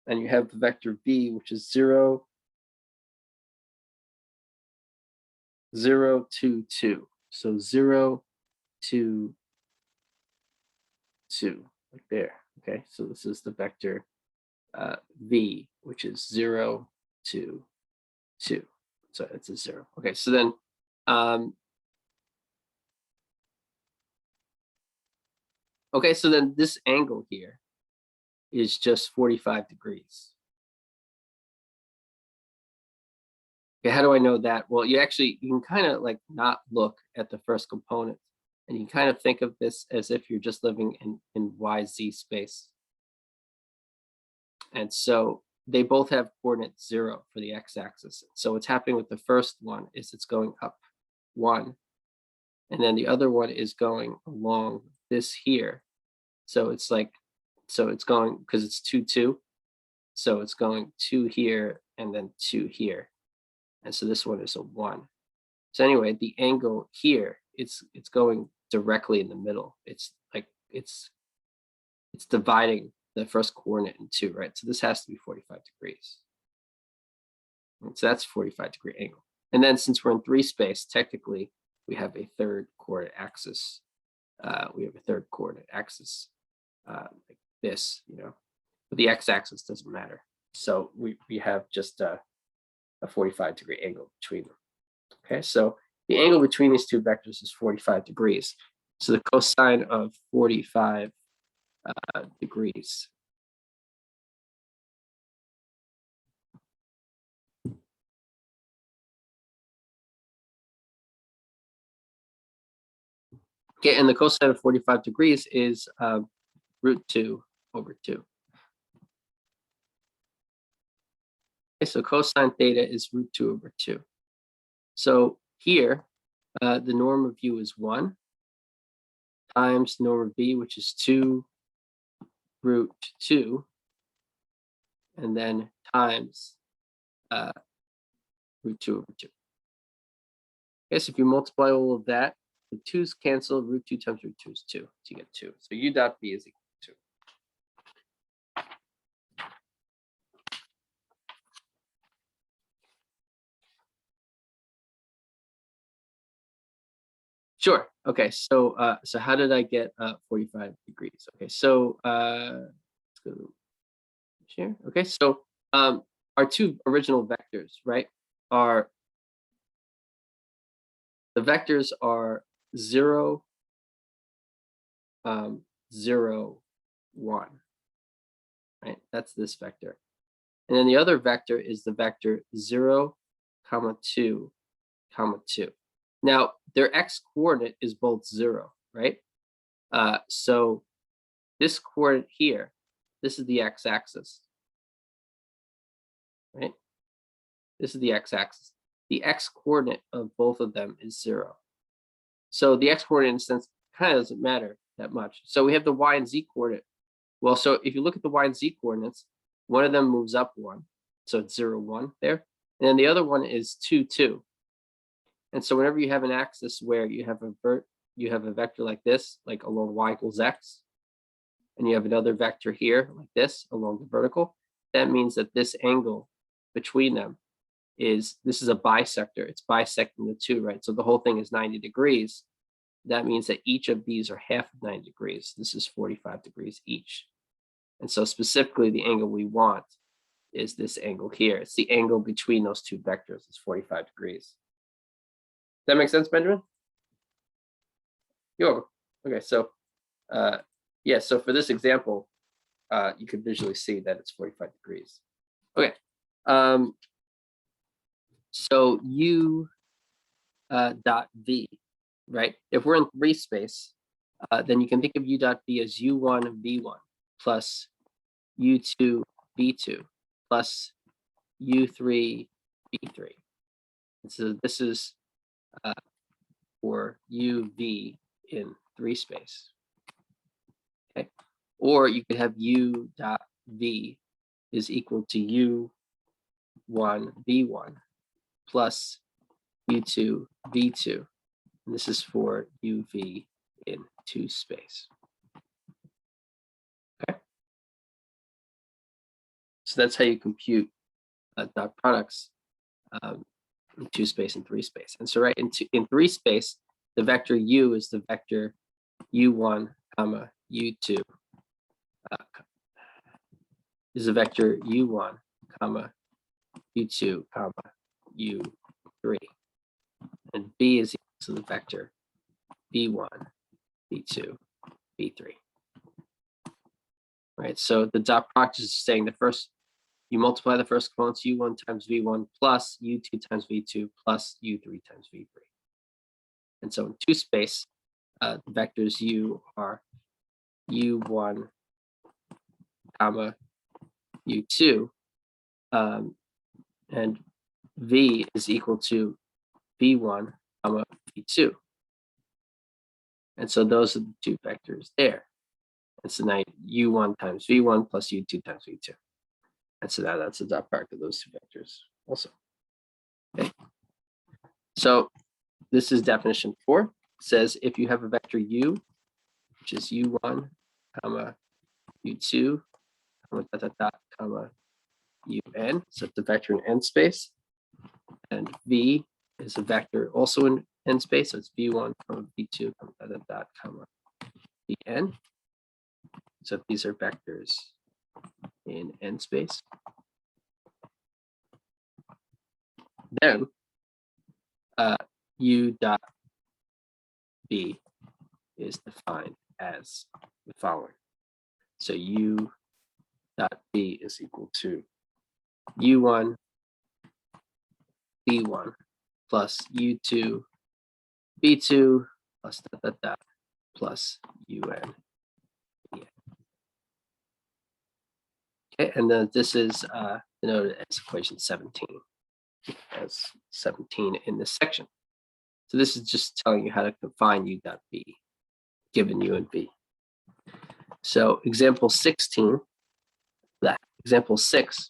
and you have the vector v, which is 0, 0, 2, 2. So 0, 2, 2, like there. Okay, so this is the vector v, which is 0, 2, 2. So it's a 0. Okay, so then okay, so then this angle here is just 45 degrees. Okay, how do I know that? Well, you can kind of like not look at the first component, and you kind of think of this as if you're just living in YZ space. And so they both have coordinate 0 for the x-axis. So what's happening with the first one is it's going up 1, and then the other one is going along this here. So it's like, so it's going, because it's 2, 2. So it's going 2 here and then 2 here. And so this one is a 1. So anyway, the angle here, it's going directly in the middle. It's like, it's dividing the first coordinate in 2, right? So this has to be 45 degrees. And so that's 45-degree angle. And then since we're in 3 space, technically we have a third coordinate axis. Like this, but the x-axis doesn't matter. So we have just a 45-degree angle between them. Okay, so the angle between these two vectors is 45 degrees. So the cosine of 45 degrees . Okay, and the cosine of 45 degrees is √2 over 2. Okay, so cosine theta is √2 over 2. So here, the norm of u is 1 times norm of b, which is 2 √2, and then times √2 over 2. Okay, so if you multiply all of that, the 2's cancel, √2 times √2 is 2, so you get 2. So u dot b is equal to 2. Sure. Okay. So so how did I get 45 degrees? Okay. So let's go here. Okay. So our two original vectors, right, are the vectors are 0, 0, 1. Right. That's this vector. And then the other vector is the vector 0, 2, 2. Now, their x coordinate is both 0, right? So this coordinate here, this is the x-axis, right? This is the x-axis. The x coordinate of both of them is 0. So the x coordinate, in a sense, kind of doesn't matter that much. So we have the y and z coordinate. Well, so if you look at the y and z coordinates, one of them moves up 1. So it's 0, 1 there. And then the other one is 2, 2. And so whenever you have an axis where you have a vector like this, like along y equals x, and you have another vector here like this along the vertical, that means that this angle between them this is a bisector. It's bisecting the 2, right? So the whole thing is 90 degrees. That means that each of these are half of 90 degrees. This is 45 degrees each. And so specifically the angle we want is this angle here. It's the angle between those two vectors. It's 45 degrees. Does that make sense, Benjamin? You're welcome. Okay, so yeah, so for this example, you could visually see that it's 45 degrees. Okay. So u dot v, right? If we're in 3 space, then you can think of u dot v as u1 v1 plus u2 v2 plus u3 v3. And so this is for uv in 3 space. Or you could have u dot v is equal to u1 v1 plus u2 v2. And this is for uv in 2 space. Okay. So that's how you compute dot products in 2 space and 3 space. And so in 3 space, the vector u is the vector u1 comma u2 is a vector u1 comma u2 comma u3, and b is equal to the vector v1 v2 v3. Right, so the dot product is saying the first, you multiply the first components u1 times v1 plus u2 times v2 plus u3 times v3. And so in 2 space, the vectors u are u1 comma u2, and v is equal to v1 comma v2. And so those are the 2 vectors there. And so now u1 times v1 plus u2 times v2. And so now that's the dot product of those 2 vectors also. Okay. So this is definition 4. It says if you have a vector u, which is u1 comma u2 comma dot dot dot comma un, so it's a vector in n space, and v is a vector also in n space, so it's v1 comma v2 comma dot dot dot comma vn. So these are vectors in n space. Then u dot b is defined as the following. So u dot b is equal to u1 b1 plus u2 b2 plus dot dot dot plus un. Okay, and then this is denoted as equation 17, as 17 in this section. So this is just telling you how to define u dot b given u and v. So example 16, that example 6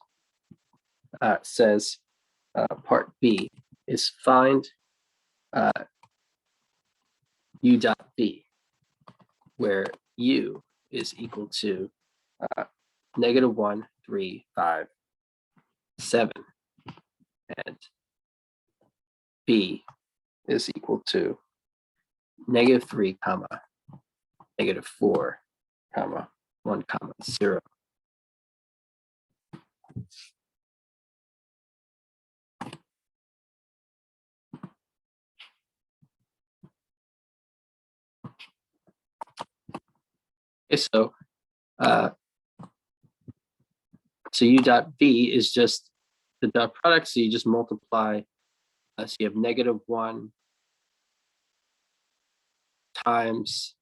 says part B is find u dot b, where u is equal to -1, 3, 5, 7, and b is equal to -3 comma -4 comma 1 comma 0. Okay, so u dot b is just the dot product, so you just multiply. So you have -1 times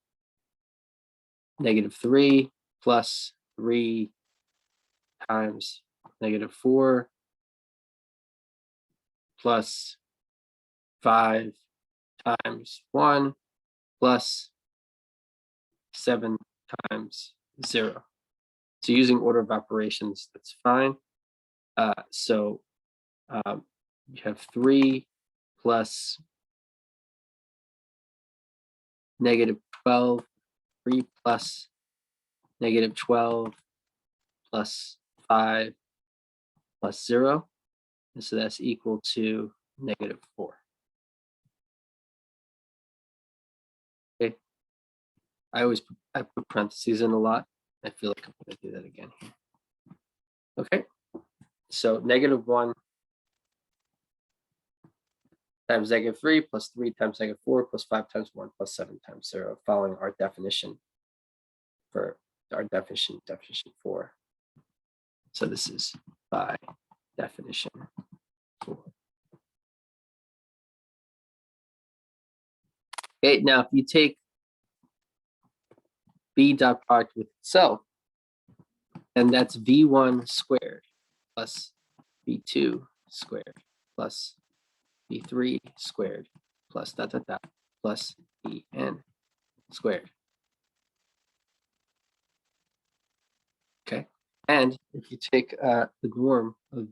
-3 plus 3 times -4 plus 5 times 1 plus 7 times 0. So using order of operations, that's fine. So you have 3 plus -12, 3 plus -12 plus 5 plus 0. And so that's equal to -4. Okay. I put parentheses in a lot. I feel like I'm going to do that again here. Okay. So -1 times -3 plus 3 times -4 plus 5 times 1 plus 7 times 0, following our definition for our definition 4. So this is by definition 4. Okay, now if you take b dot product with itself, and that's v1 squared plus v2 squared plus v3 squared plus dot dot dot plus vn squared. And if you take the norm of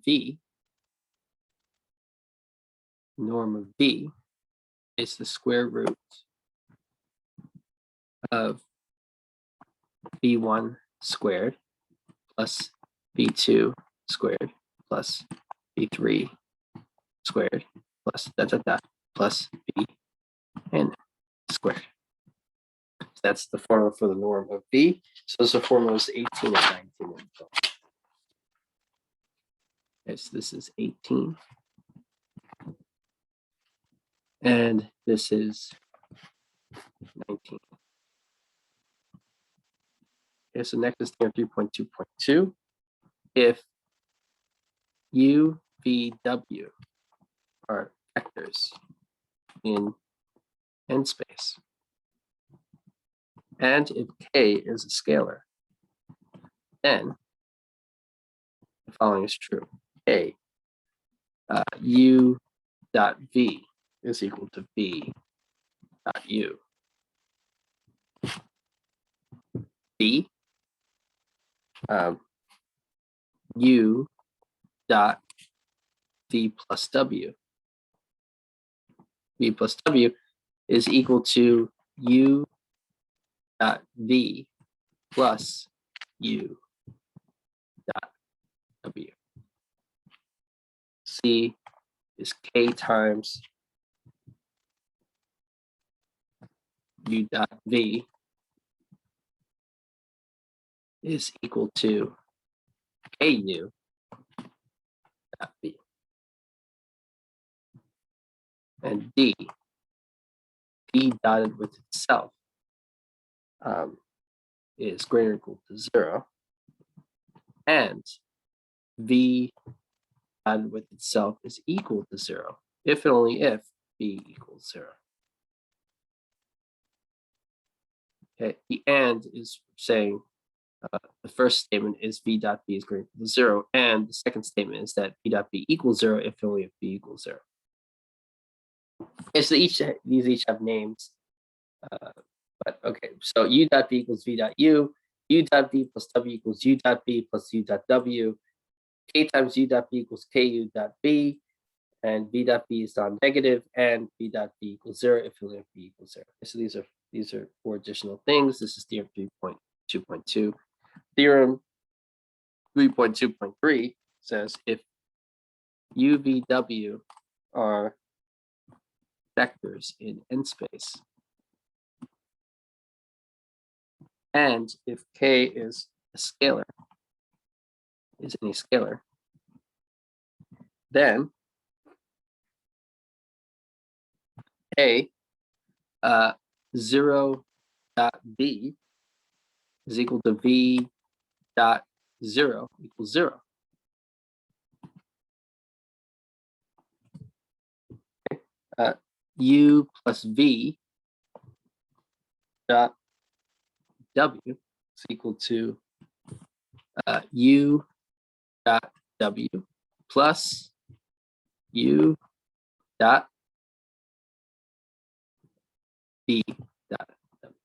V is the square root of V1 squared plus V2 squared plus V3 squared plus plus Vn squared. So that's the formula for the norm of V. So those are formulas 18 and 19. Okay, so this is 18. And this is 19. Okay, so next is theorem 3.2.2. If U, V, W are vectors in n space, and if K is a scalar, then the following is true. A, U dot V is equal to V dot U. B, U dot V plus W. V plus W is equal to U dot V plus U dot W. C is K times U dot V is equal to KU dot V. And D, V dotted with itself is greater or equal to 0. And V dotted with itself is equal to 0, if and only if V equals 0. Okay, the and is saying the first statement is V dot B is greater than 0, and the second statement is that V dot B equals 0 if and only if B equals 0. Okay, so these each have names, but okay, so U dot B equals V dot U, U dot B plus W equals U dot B plus U dot W, K times U dot B equals KU dot B, and V dot B is non-negative, and V dot B equals 0 if and only if B equals 0. Okay, so these are 4 additional things. This is theorem 3.2.2. Theorem 3.2.3 says if U, V, W are vectors in n space, and if K is a scalar, is any scalar, then A 0 dot B is equal to V dot 0 equals 0. Okay. U plus V dot W is equal to U dot W plus U dot V dot W.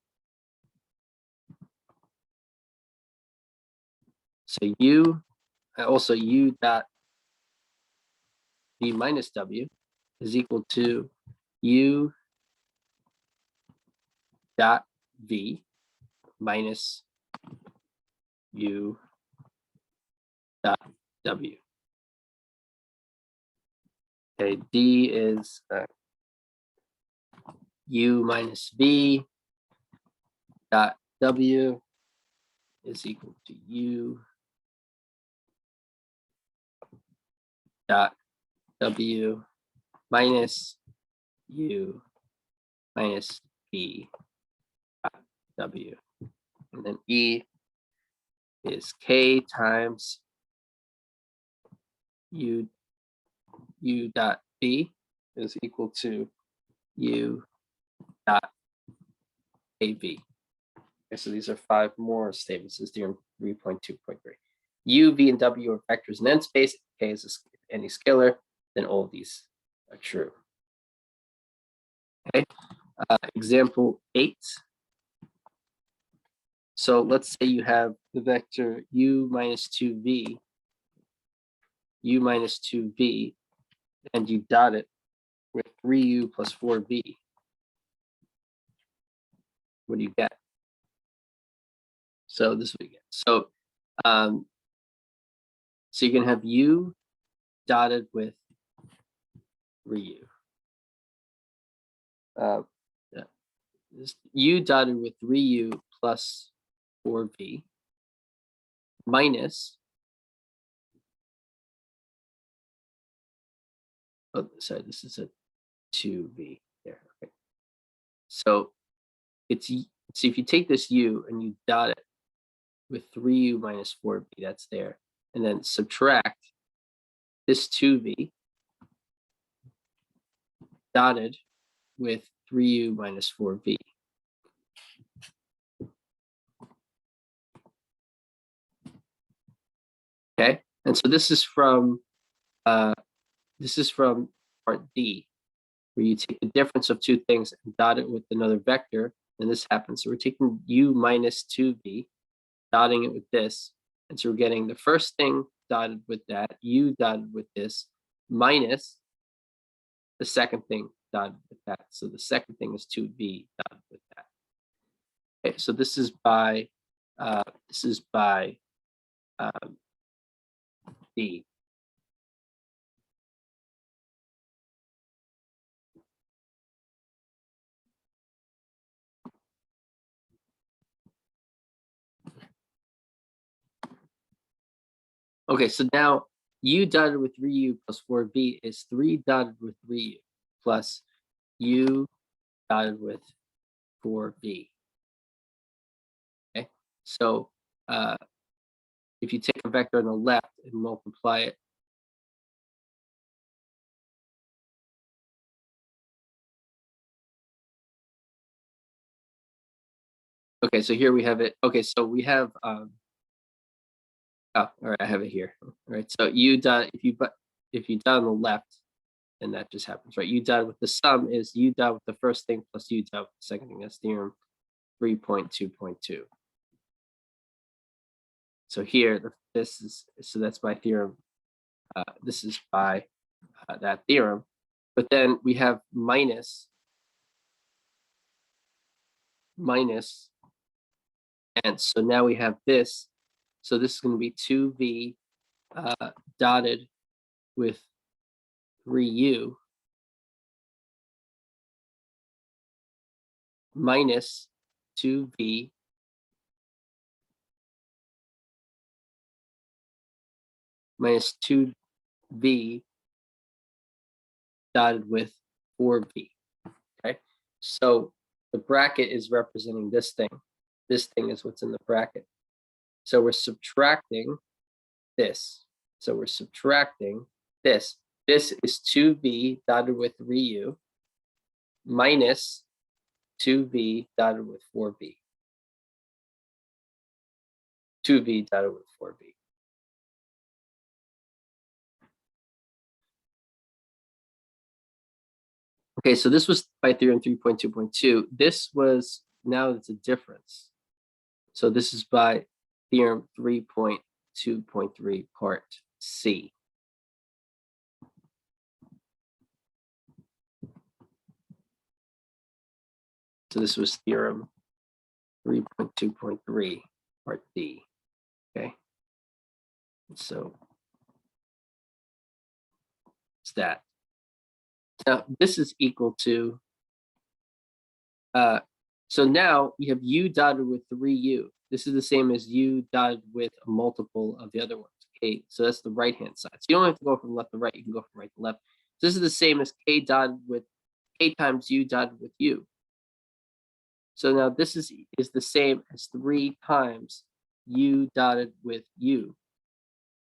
So U, also U dot V minus W is equal to U dot V minus U dot W. Okay, D is U minus V dot W is equal to U dot W minus U minus V dot W. And then E is K times U dot V is equal to U dot AV. Okay, so these are 5 more statements. This is theorem 3.2.3. U, V, and W are vectors in n space. K is any scalar, then all of these are true. Okay, example 8. So let's say you have the vector u minus 2v, u minus 2v, and you dot it with 3u plus 4v. What do you get? So this is what you get. So, so you can have u dotted with 3u. Yeah. This u dotted with 3u plus 4v minus, oh, sorry, this is a 2v there. Okay. So so if you take this u and you dot it with 3u minus 4v, that's there, and then subtract this 2v dotted with 3u minus 4v. Okay, and so this is from part D, where you take the difference of two things and dot it with another vector, and this happens. So we're taking u minus 2v, dotting it with this, and so we're getting the first thing dotted with that, u dotted with this, minus the second thing dotted with that. So the second thing is 2v dotted with that. Okay, so this is by D. Okay, so now u dotted with 3u plus 4v is 3 dotted with 3u plus u dotted with 4v. Okay, so if you take a vector on the left and multiply it, okay, so here we have it. Okay, so we have oh, all right, I have it here. All right, so u dot, if you dot on the left, then that just happens, right? U dot with the sum is u dot with the first thing plus u dot with the second thing. That's theorem 3.2.2. So here, so that's my theorem. This is by that theorem. But then we have minus, and so now we have this. So this is going to be 2v dotted with 3u minus 2v minus 2v dotted with 4v. Okay, so the bracket is representing this thing. This thing is what's in the bracket. So we're subtracting this. So we're subtracting this. This is 2v dotted with 3u minus 2v dotted with 4v. 2v dotted with 4v. Okay, so this was by theorem 3.2.2. This was, now it's a difference. So this is by theorem 3.2.3 part C. So this was theorem 3.2.3 part D. Okay. So it's that. Now this is equal to, so now we have u dotted with 3u. This is the same as u dotted with a multiple of the other ones. Okay, so that's the right hand side. So you don't have to go from left to right, you can go from right to left. So this is the same as k dotted with k times u dotted with u. So now this is the same as 3 times u dotted with u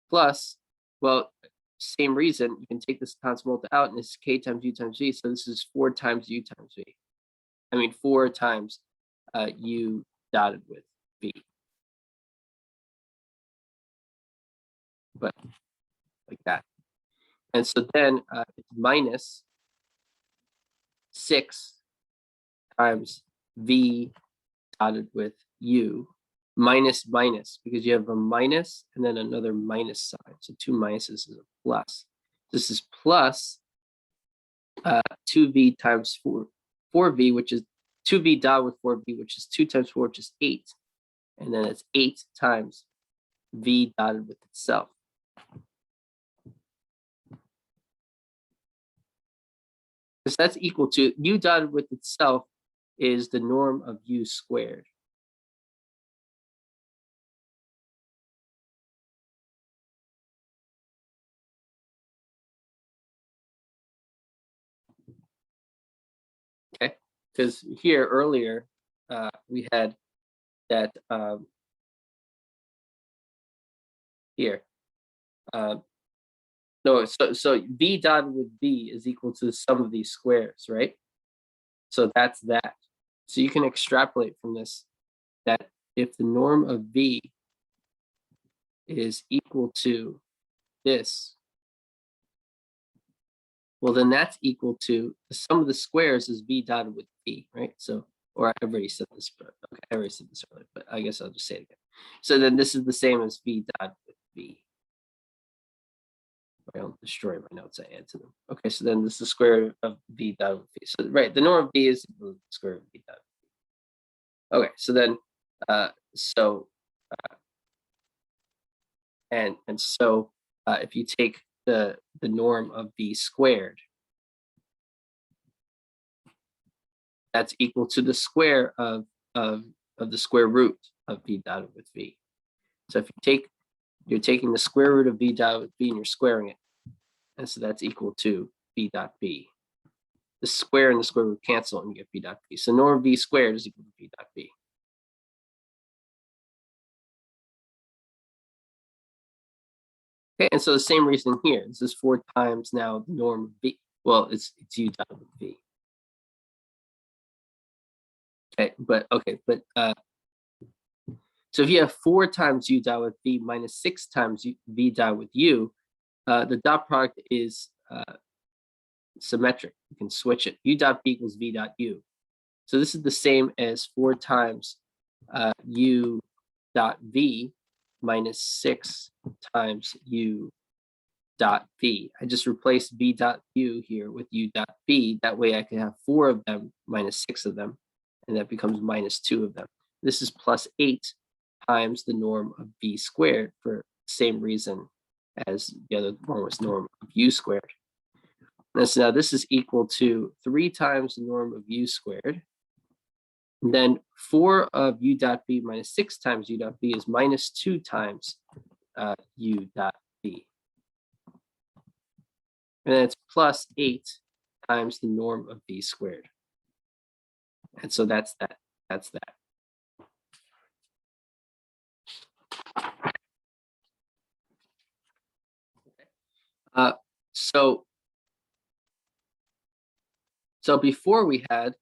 plus, well, same reason, you can take this constant multiple out and it's k times u times v. So this is 4 times u times v. I mean 4 times u dotted with v. But like that. And so then it's minus 6 times v dotted with u minus minus, because you have a minus and then another minus sign. So two minuses is a plus. This is plus 2v times 4v, which is 2v dot with 4v, which is 2 times 4, which is 8. And then it's 8 times v dotted with itself. Because that's equal to u dotted with itself is the norm of u squared. Okay, because here earlier we had that here. No, so v dotted with v is equal to the sum of these squares, right? So that's that. So you can extrapolate from this that if the norm of v is equal to this, well, then that's equal to the sum of the squares is v dotted with v, right? So, or I've already said this, but okay, I already said this earlier, but I guess I'll just say it again. So then this is the same as v dotted with v. I don't destroy my notes, I add to them. Okay, so then this is the square root of v dotted with v. So right, the norm of v is the square root of v dotted with v. Okay, so then if you take the norm of v squared, that's equal to the square of the square root of v dotted with v. So if you're taking the square root of v dotted with v and you're squaring it, and so that's equal to v dot v. The square and the square root cancel and you get v dot v. So norm of v squared is equal to v dot v. Okay, and so the same reasoning here. This is 4 times now the norm of v. Well, it's u dotted with v. Okay, but so if you have 4 times u dot with v minus 6 times v dot with u, the dot product is symmetric. You can switch it. U dot v equals v dot u. So this is the same as 4 times u dot v minus 6 times u dot v. I just replaced v dot u here with u dot v. That way I can have 4 of them minus 6 of them, and that becomes minus 2 of them. This is plus 8 times the norm of v squared for the same reason as the other one was norm of u squared. And so now this is equal to 3 times the norm of u squared. And then 4 of u dot v minus 6 times u dot v is minus 2 times u dot v. And then it's plus 8 times the norm of v squared. And so that's that. That's that. So before we had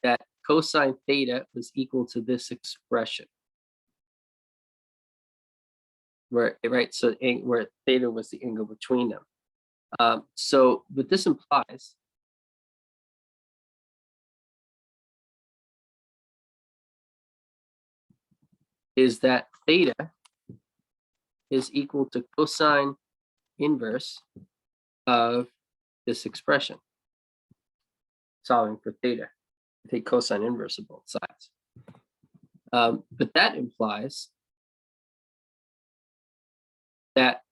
that cosine theta was equal to this expression, where where theta was the angle between them. So what this implies is that theta is equal to cosine inverse of this expression. Solving for theta, take cosine inverse of both sides. But that implies that,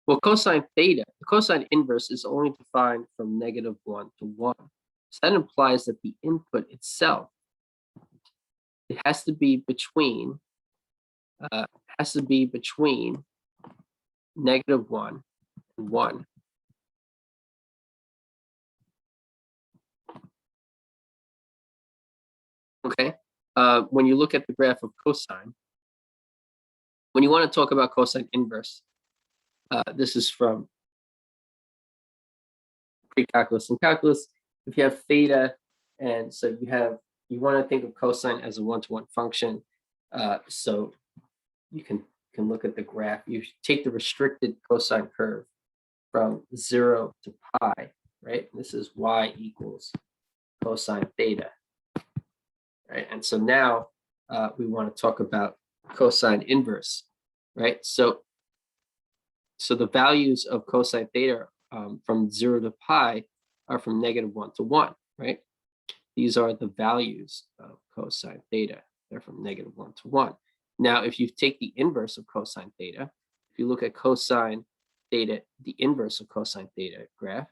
well, cosine theta, the cosine inverse is only defined from -1 to 1. So that implies that the input itself, it has to be between -1 and 1. Okay, when you look at the graph of cosine, when you want to talk about cosine inverse, this is from pre-calculus and calculus. If you have theta, and so you want to think of cosine as a one-to-one function, so you can look at the graph. You take the restricted cosine curve from 0 to pi, right? This is y equals cosine theta, right? And so now we want to talk about cosine inverse, right? So the values of cosine theta from 0 to pi are from -1 to 1, right? These are the values of cosine theta. They're from -1 to 1. Now, if you take the inverse of cosine theta, if you look at cosine theta, the inverse of cosine theta graph,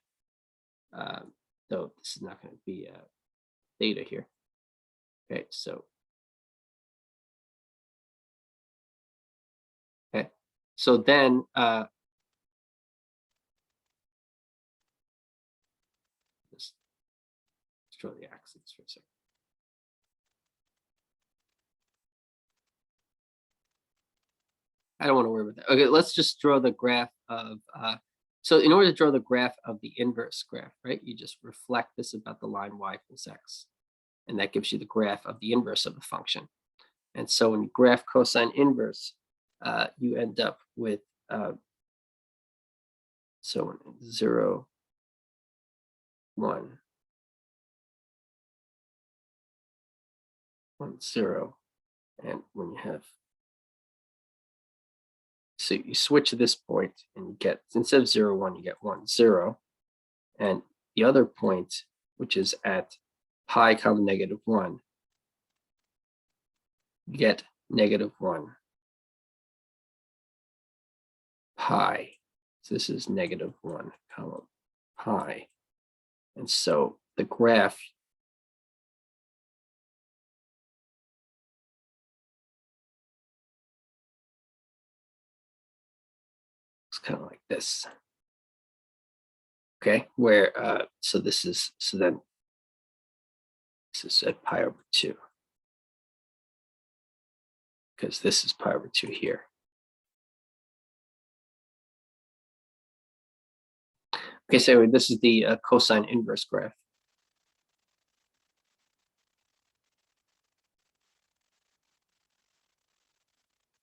though this is not going to be theta here. Okay, so then let's draw the axes for a second. I don't want to worry about that. Okay, let's just draw the graph of, so in order to draw the graph of the inverse graph, right, you just reflect this about the line y equals x. And that gives you the graph of the inverse of the function. And so when you graph cosine inverse, you end up with, so 0, 1, 1, 0. And when you have, so you switch to this point and you get, instead of 0, 1, you get 1, 0. And the other point, which is at pi comma -1, you get -1 pi. So this is -1 comma pi. And so the graph is kind of like this. Okay, where so this is, so then this is at pi over 2. Because this is pi over 2 here. Okay, so this is the cosine inverse graph.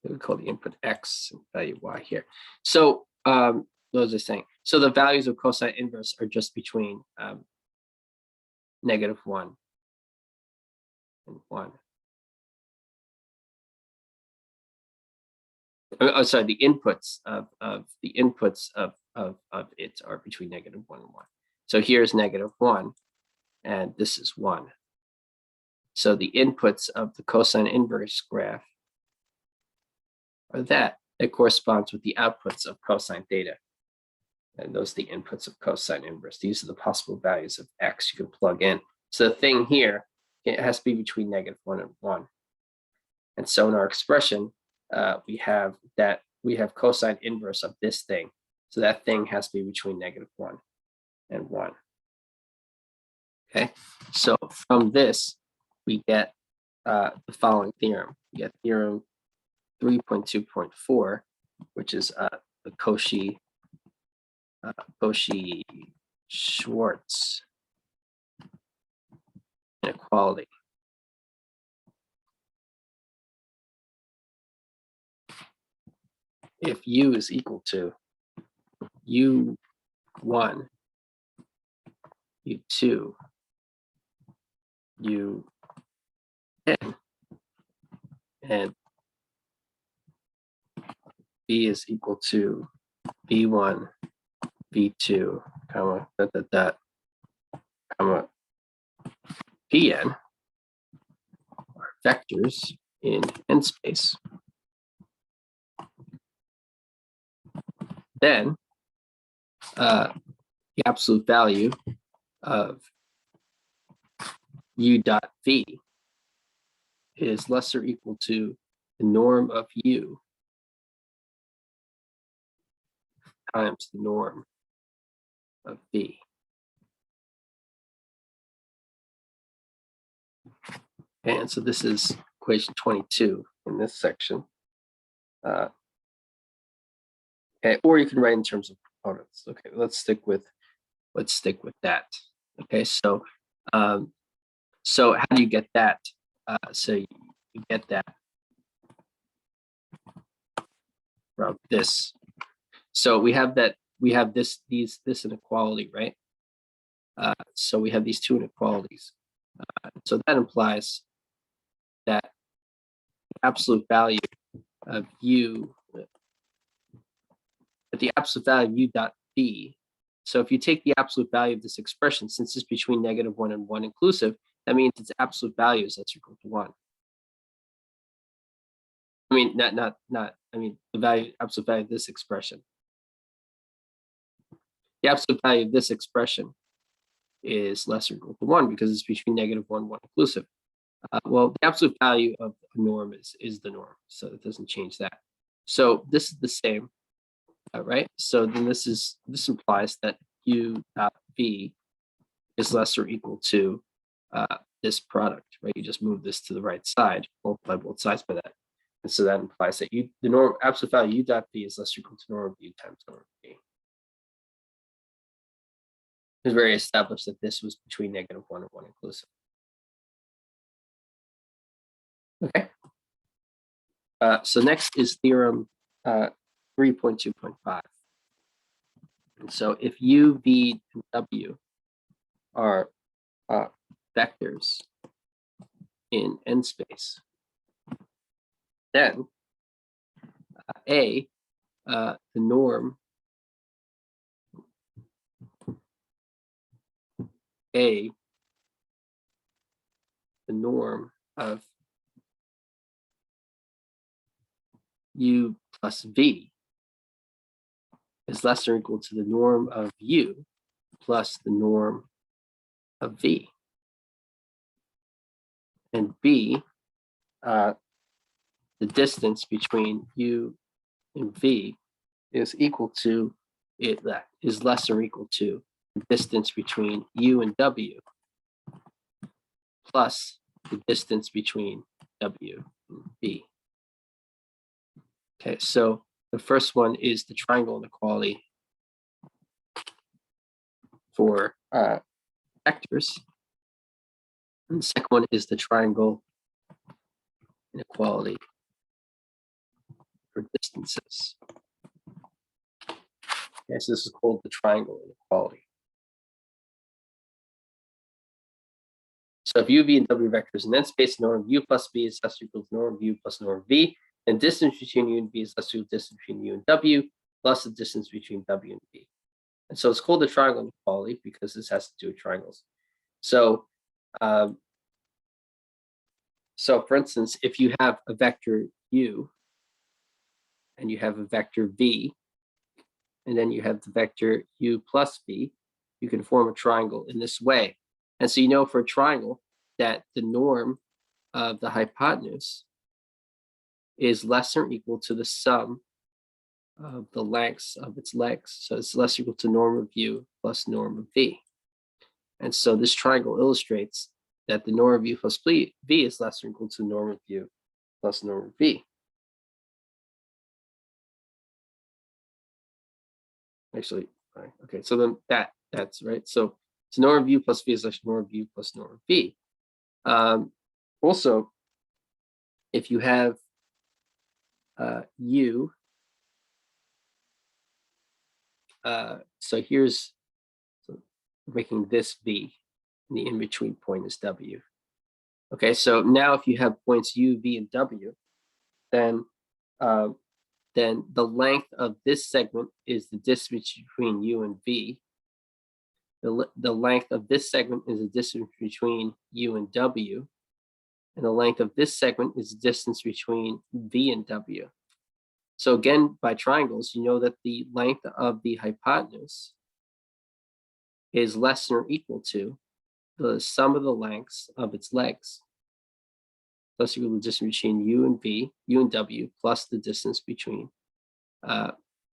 We call the input x and value y here. So what was I saying? So the values of cosine inverse are just between -1 and 1. Oh, sorry, the inputs of it are between -1 and 1. So here's -1, and this is 1. So the inputs of the cosine inverse graph are that. It corresponds with the outputs of cosine theta. And those are the inputs of cosine inverse. These are the possible values of x you can plug in. So the thing here, it has to be between -1 and 1. And so in our expression, we have cosine inverse of this thing. So that thing has to be between -1 and 1. Okay, so from this, we get the following theorem. We get theorem 3.2.4, which is the Cauchy-Schwarz inequality. If u is equal to u1, u2, un, and b is equal to b1, b2, comma, comma, pn are vectors in n space, then the absolute value of u dot v is less or equal to the norm of u times the norm of v. And so this is equation 22 in this section. Okay, or you can write in terms of components. Okay, let's stick with that. Okay, so so how do you get that? So you get that from this. So we have this inequality, right? So we have these two inequalities. So that implies that absolute value of u, at the absolute value of u dot v. So if you take the absolute value of this expression, since it's between -1 and 1 inclusive, that means its absolute value is less or equal to 1. I mean, I mean, the value, absolute value of this expression. The absolute value of this expression is less or equal to 1 because it's between -1 and 1 inclusive. Well, the absolute value of a norm is the norm, so it doesn't change that. So this is the same, right? So then this implies that u dot v is less or equal to this product, right? You just move this to the right side, multiply both sides by that. And so that implies that the norm absolute value u dot v is less or equal to norm of u times norm of v. It's very established that this was between -1 and 1 inclusive. Okay. So next is theorem 3.2.5. And so if u, v, and w are vectors in n space, then the norm of u plus v is less or equal to the norm of u plus the norm of v. And b, the distance between u and v is equal to is less or equal to the distance between u and w plus the distance between w and v. Okay, so the first one is the triangle inequality for vectors. And the second one is the triangle inequality for distances. Okay, so this is called the triangle inequality. So if u, v, and w vectors in n space, norm of u plus v is less or equal to norm of u plus norm of v, and distance between u and v is less or equal to distance between u and w plus the distance between w and v. And so it's called the triangle inequality because this has to do with triangles. So, for instance, if you have a vector u and you have a vector v, and then you have the vector u plus v, you can form a triangle in this way. And so you know for a triangle that the norm of the hypotenuse is less or equal to the sum of the lengths of its legs. So it's less or equal to norm of u plus norm of v. And so this triangle illustrates that the norm of u plus v is less or equal to norm of u plus norm of v. Actually, okay, so then that's right. So norm of u plus v is less norm of u plus norm of v. Also, if you have u, so here's making this v, and the in-between point is w. Okay, so now if you have points u, v, and w, then the length of this segment is the distance between u and v. The length of this segment is the distance between u and w. And the length of this segment is the distance between v and w. So again, by triangles, you know that the length of the hypotenuse is less than or equal to the sum of the lengths of its legs, plus equal to the distance between u and v, u and w, plus the distance between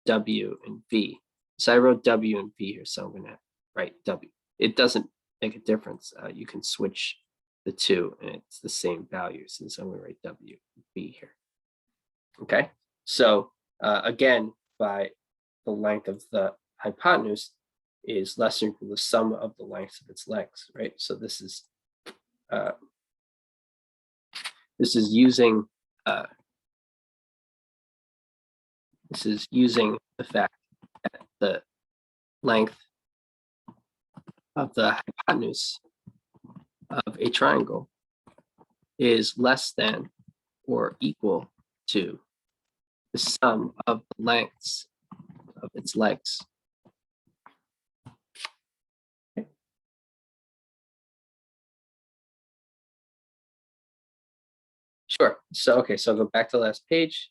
w and v. So I wrote w and v here, so I'm going to write w. It doesn't make a difference. You can switch the two, and it's the same value. So I'm going to write w and v here. Okay, so again, by the length of the hypotenuse is less than or equal to the sum of the lengths of its legs, right? So this is using the fact that the length of the hypotenuse of a triangle is less than or equal to the sum of the lengths of its legs. Okay. Sure. So, okay, so I'll go back to the last page.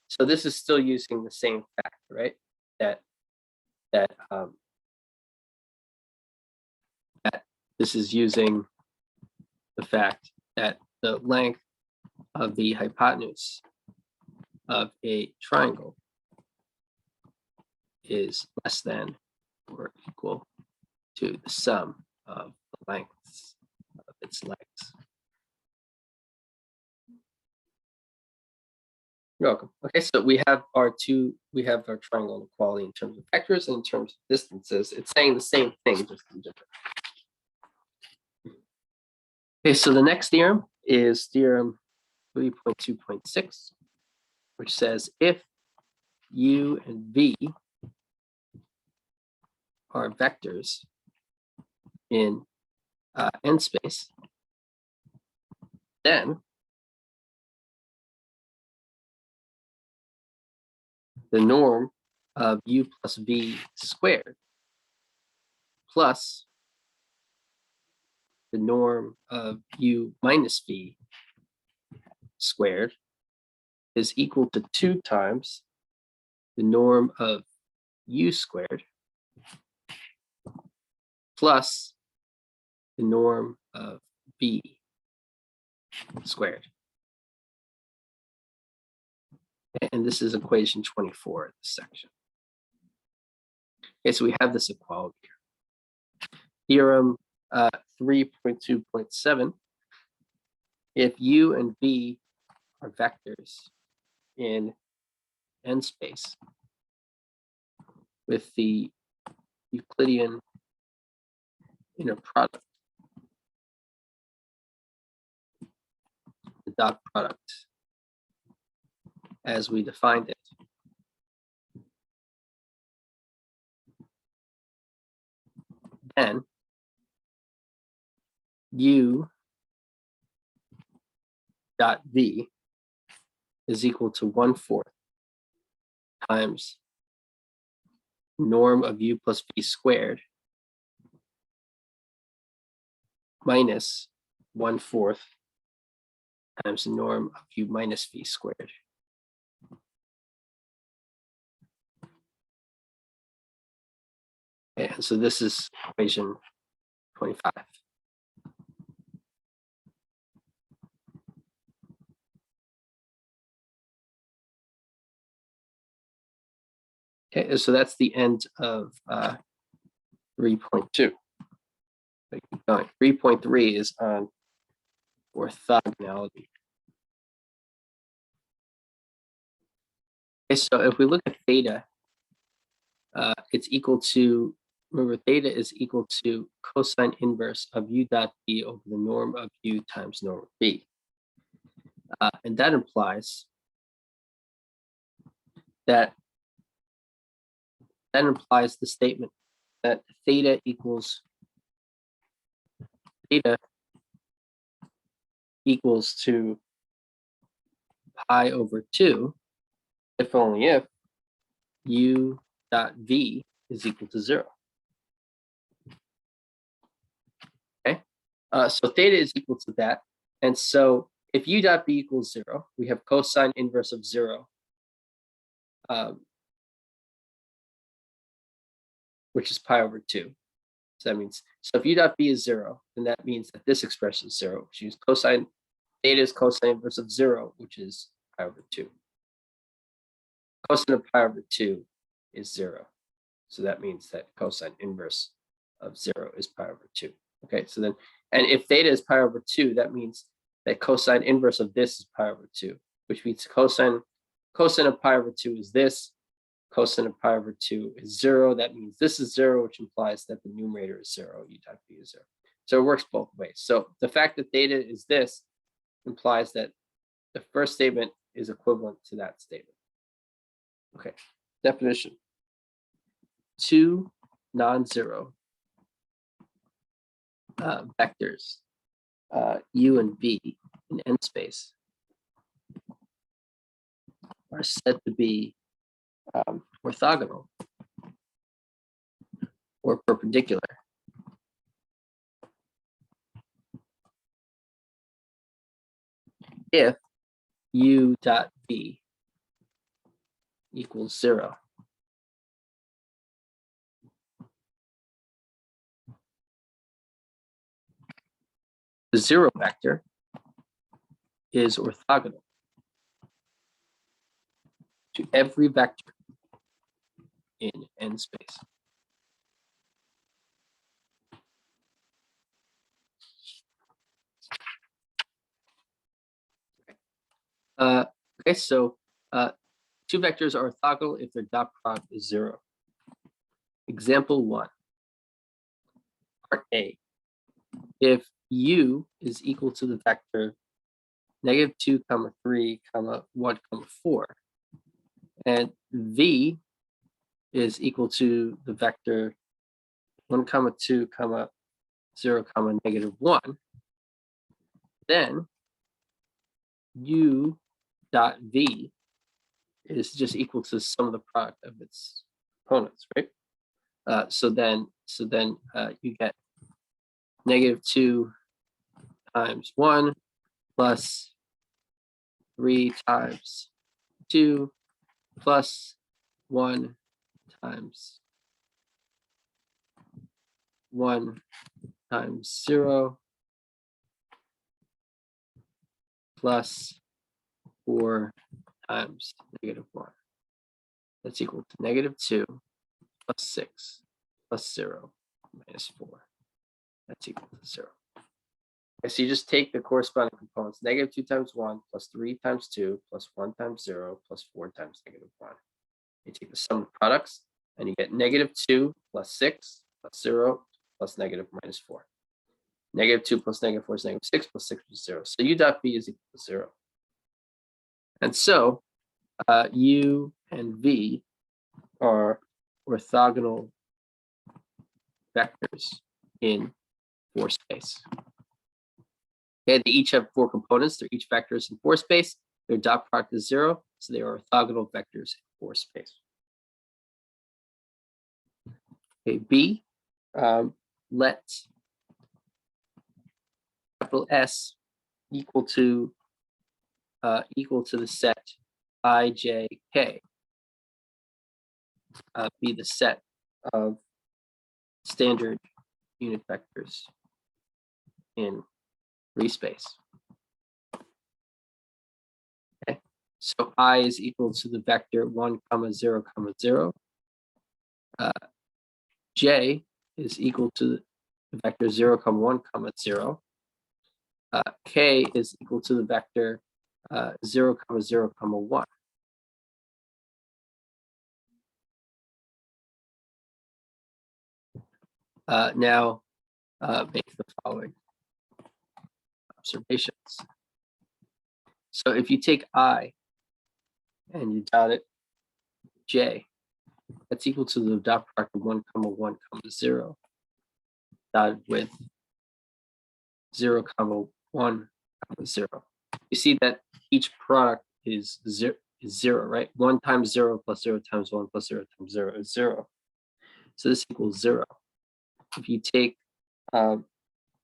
So this is still using the same fact, right? That this is using the fact that the length of the hypotenuse of a triangle is less than or equal to the sum of the lengths of its legs. You're welcome. Okay, so we have our triangle inequality in terms of vectors and in terms of distances. It's saying the same thing, just in different. Okay, so the next theorem is theorem 3.2.6, which says if u and v are vectors in n space, then the norm of u plus v squared plus the norm of u minus v squared is equal to 2 times the norm of u squared plus the norm of v squared. And this is equation 24 of this section. Okay, so we have this equality here. Theorem 3.2.7, if u and v are vectors in n space with the Euclidean inner product, the dot product as we defined it, then u dot v is equal to 1/4 times norm of u plus v squared minus 1/4 times the norm of u minus v squared. And so this is equation 25. Okay, so that's the end of 3.2. 3.3 is on orthogonality. Okay, so if we look at theta, it's equal to, remember, theta is equal to cosine inverse of u dot b over the norm of u times norm of b. And that implies the statement that theta equals to pi over 2 if only if u dot v is equal to 0. Okay, so theta is equal to that. And so if u dot b equals 0, we have cosine inverse of 0, which is pi over 2. So that means, so if u dot b is 0, then that means that this expression is 0, which is cosine, theta is cosine inverse of 0, which is pi over 2. Cosine of pi over 2 is 0. So that means that cosine inverse of 0 is pi over 2. Okay, so then, and if theta is pi over 2, that means that cosine inverse of this is pi over 2, which means cosine of pi over 2 is this, cosine of pi over 2 is 0. That means this is 0, which implies that the numerator is 0, u dot b is 0. So it works both ways. So the fact that theta is this implies that the first statement is equivalent to that statement. Okay, definition. 2 non-zero vectors, u and v in n space, are said to be orthogonal or perpendicular if u dot v equals 0. The 0 vector is orthogonal to every vector in n space. Okay, so two vectors are orthogonal if their dot product is 0. Example 1, part A. If u is equal to the vector -2, 3, 1, 4, and v is equal to the vector 1, 2, 0, -1, then u dot v is just equal to the sum of the product of its components, right? So then you get -2 times 1 plus 3 times 2 plus 1 times 1 times 0 plus 4 times -1. That's equal to -2 plus 6 plus 0 minus 4. That's equal to 0. Okay, so you just take the corresponding components, -2 times 1 plus 3 times 2 plus 1 times 0 plus 4 times -1. You take the sum of products and you get -2 plus 6 plus 0 plus minus 4. -2 plus -4 is -6 plus 6 is 0. So u dot v is equal to 0. And so u and v are orthogonal vectors in 4 space. Okay, they each have 4 components. They're each vectors in 4 space. Their dot product is 0, so they are orthogonal vectors in 4 space. Okay, B, let capital S equal to the set I, J, K be the set of standard unit vectors in free space. Okay, so I is equal to the vector 1, 0, 0. J is equal to the vector 0, 1, 0. K is equal to the vector 0, 0, 1. Now make the following observations. So if you take I and you dot it J, that's equal to the dot product of 1, 1, 0 dotted with 0, 1, 0. You see that each product is 0, right? 1 times 0 plus 0 times 1 plus 0 times 0 is 0. So this equals 0. If you take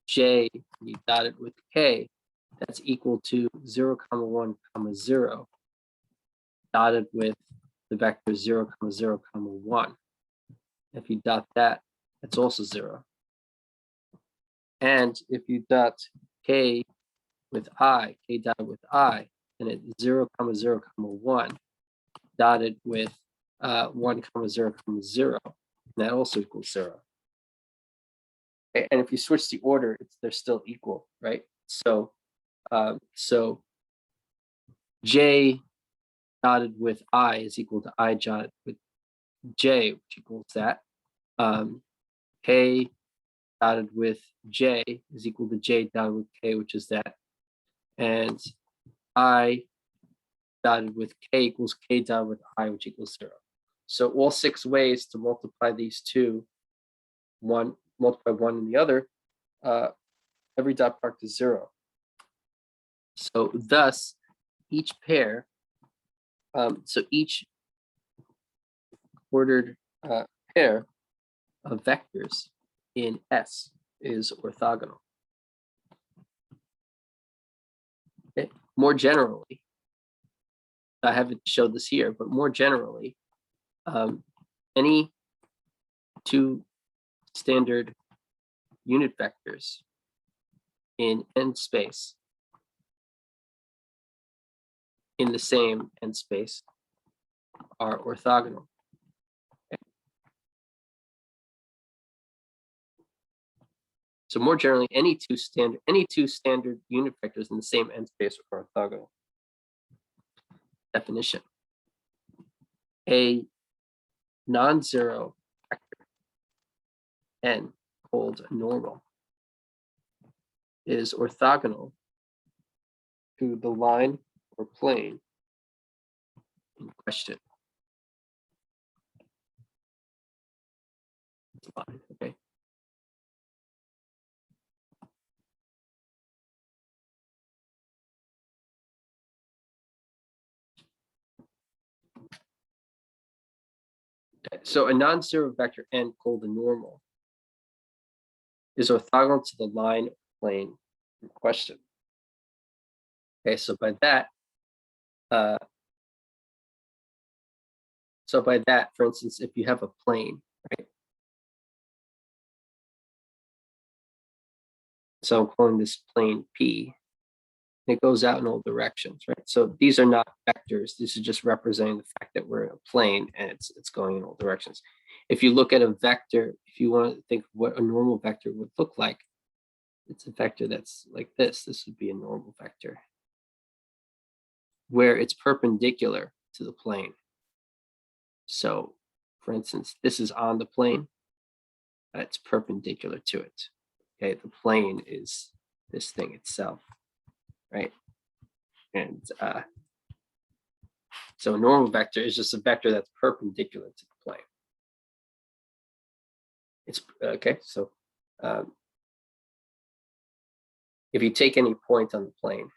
J and you dot it with K, that's equal to 0, 1, 0 dotted with the vector 0, 0, 1. If you dot that, that's also 0. And if you dot K with I, K dotted with I, then it's 0, 0, 1 dotted with 1, 0, 0. That also equals 0. Okay, and if you switch the order, they're still equal, right? So J dotted with I is equal to I dotted with J, which equals that. K dotted with J is equal to J dotted with K, which is that. And I dotted with K equals K dotted with I, which equals 0. So all 6 ways to multiply these two, multiply one and the other, every dot product is 0. So thus, each pair So each ordered pair of vectors in S is orthogonal. Okay. More generally, I haven't showed this here, but more generally, any two standard unit vectors in n space in the same n space are orthogonal. Okay. So more generally, any two standard unit vectors in the same n space are orthogonal. Definition: a non-zero vector n called normal is orthogonal to the line or plane in question. Okay. So a non-zero vector n called the normal is orthogonal to the line or plane in question. Okay, so by that, for instance, if you have a plane, right? So I'm calling this plane P. It goes out in all directions, right? So these are not vectors. This is just representing the fact that we're in a plane and it's going in all directions. If you look at a vector, if you want to think of what a normal vector would look like, it's a vector that's like this. This would be a normal vector where it's perpendicular to the plane. So, for instance, this is on the plane. It's perpendicular to it. Okay, the plane is this thing itself, right? And so a normal vector is just a vector that's perpendicular to the plane. It's okay. So if you take any point on the plane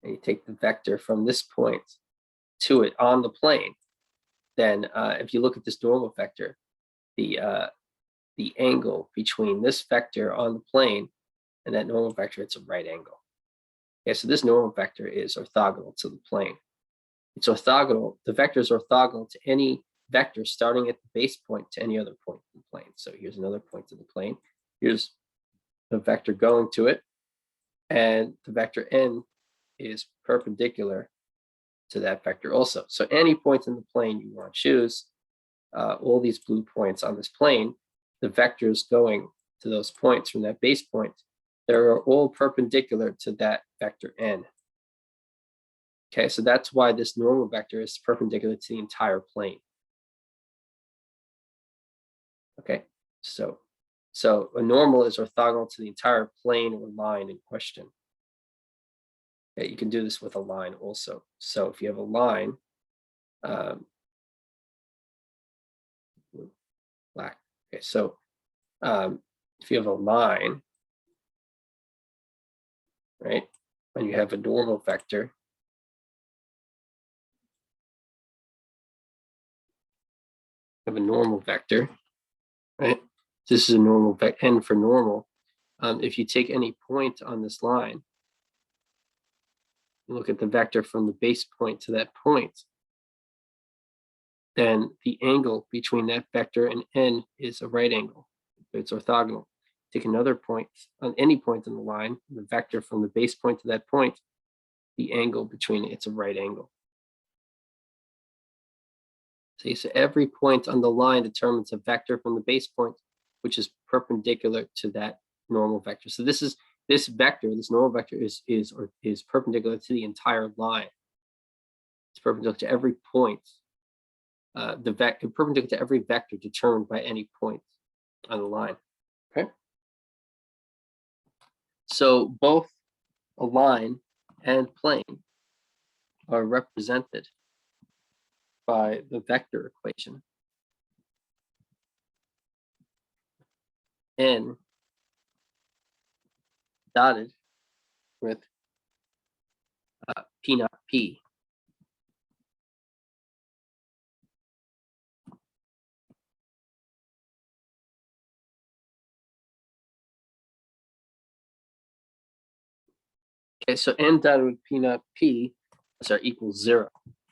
and you take the vector from this point to it on the plane, then if you look at this normal vector, the angle between this vector on the plane and that normal vector, it's a right angle. Okay, so this normal vector is orthogonal to the plane. It's orthogonal, the vector is orthogonal to any vector starting at the base point to any other point in the plane. So here's another point in the plane. Here's the vector going to it, and the vector n is perpendicular to that vector also. So any point in the plane you want to choose, all these blue points on this plane, the vectors going to those points from that base point, they're all perpendicular to that vector n. Okay, so that's why this normal vector is perpendicular to the entire plane. Okay, so a normal is orthogonal to the entire plane or line in question. Okay, you can do this with a line also. So if you have a line, black. Okay, so if you have a line, right, and you have a normal vector, right? This is a normal vector, n for normal. If you take any point on this line, you look at the vector from the base point to that point, then the angle between that vector and n is a right angle. It's orthogonal. Take another point on any point in the line, the vector from the base point to that point, the angle between it's a right angle. See, so every point on the line determines a vector from the base point, which is perpendicular to that normal vector. So this vector, this normal vector is perpendicular to the entire line. It's perpendicular to every point. Perpendicular to every vector determined by any point on the line. Okay. So both a line and plane are represented by the vector equation n dotted with p naught p. Okay, so n dotted with p naught p equals 0.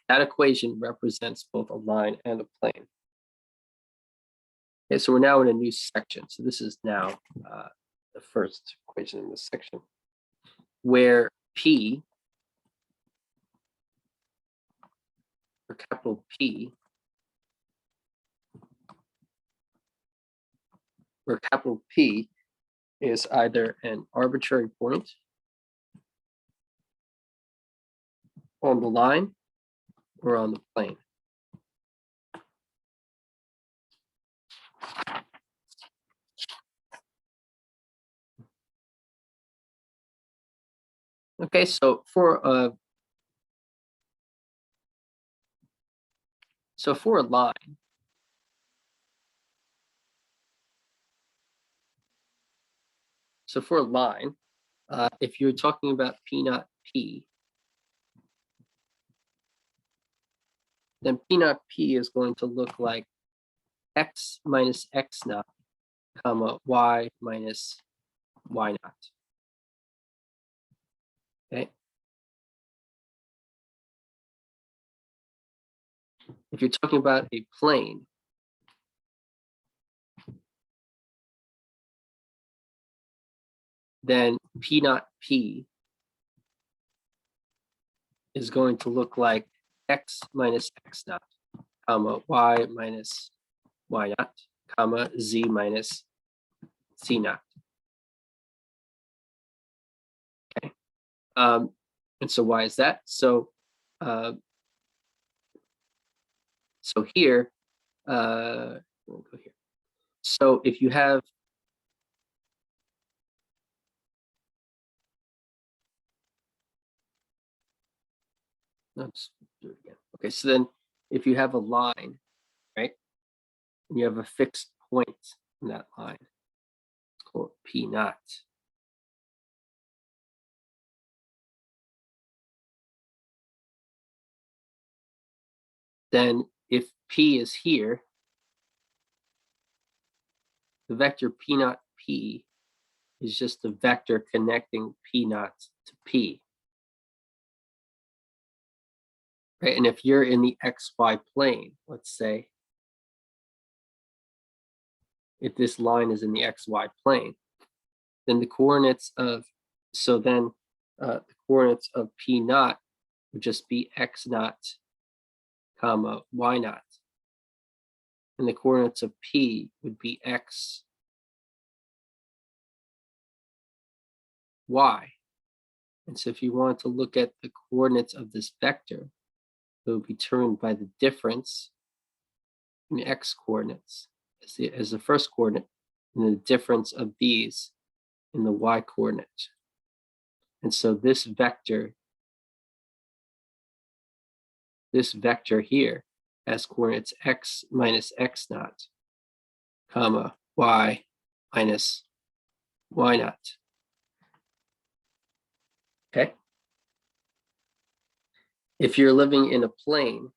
That equation represents both a line and a plane. Okay, so we're now in a new section. So this is now the first equation in this section, where P, or capital P, where capital P is either an arbitrary point on the line or on the plane. Okay, so for a line, if you're talking about P naught P, then P naught P is going to look like x minus x naught, comma, y minus y naught. Okay. If you're talking about a plane, then P naught P is going to look like x minus x naught, comma, y minus y naught, comma, z minus c naught. Okay. And so why is that? So here, we'll go here. So if you have let's do it again. Okay, so then if you have a line, right, and you have a fixed point in that line, it's called P naught. Then if P is here, the vector P naught P is just a vector connecting P naught to P. Right, and if you're in the XY plane, let's say, if this line is in the XY plane, then the coordinates of, the coordinates of P naught would just be x naught, comma, y naught. And the coordinates of P would be x, y. And so if you want to look at the coordinates of this vector, it will be determined by the difference in the x coordinates as the first coordinate, and the difference of these in the y coordinate. And so this vector here has coordinates x minus x naught, comma, y minus y naught. Okay. If you're living in a plane,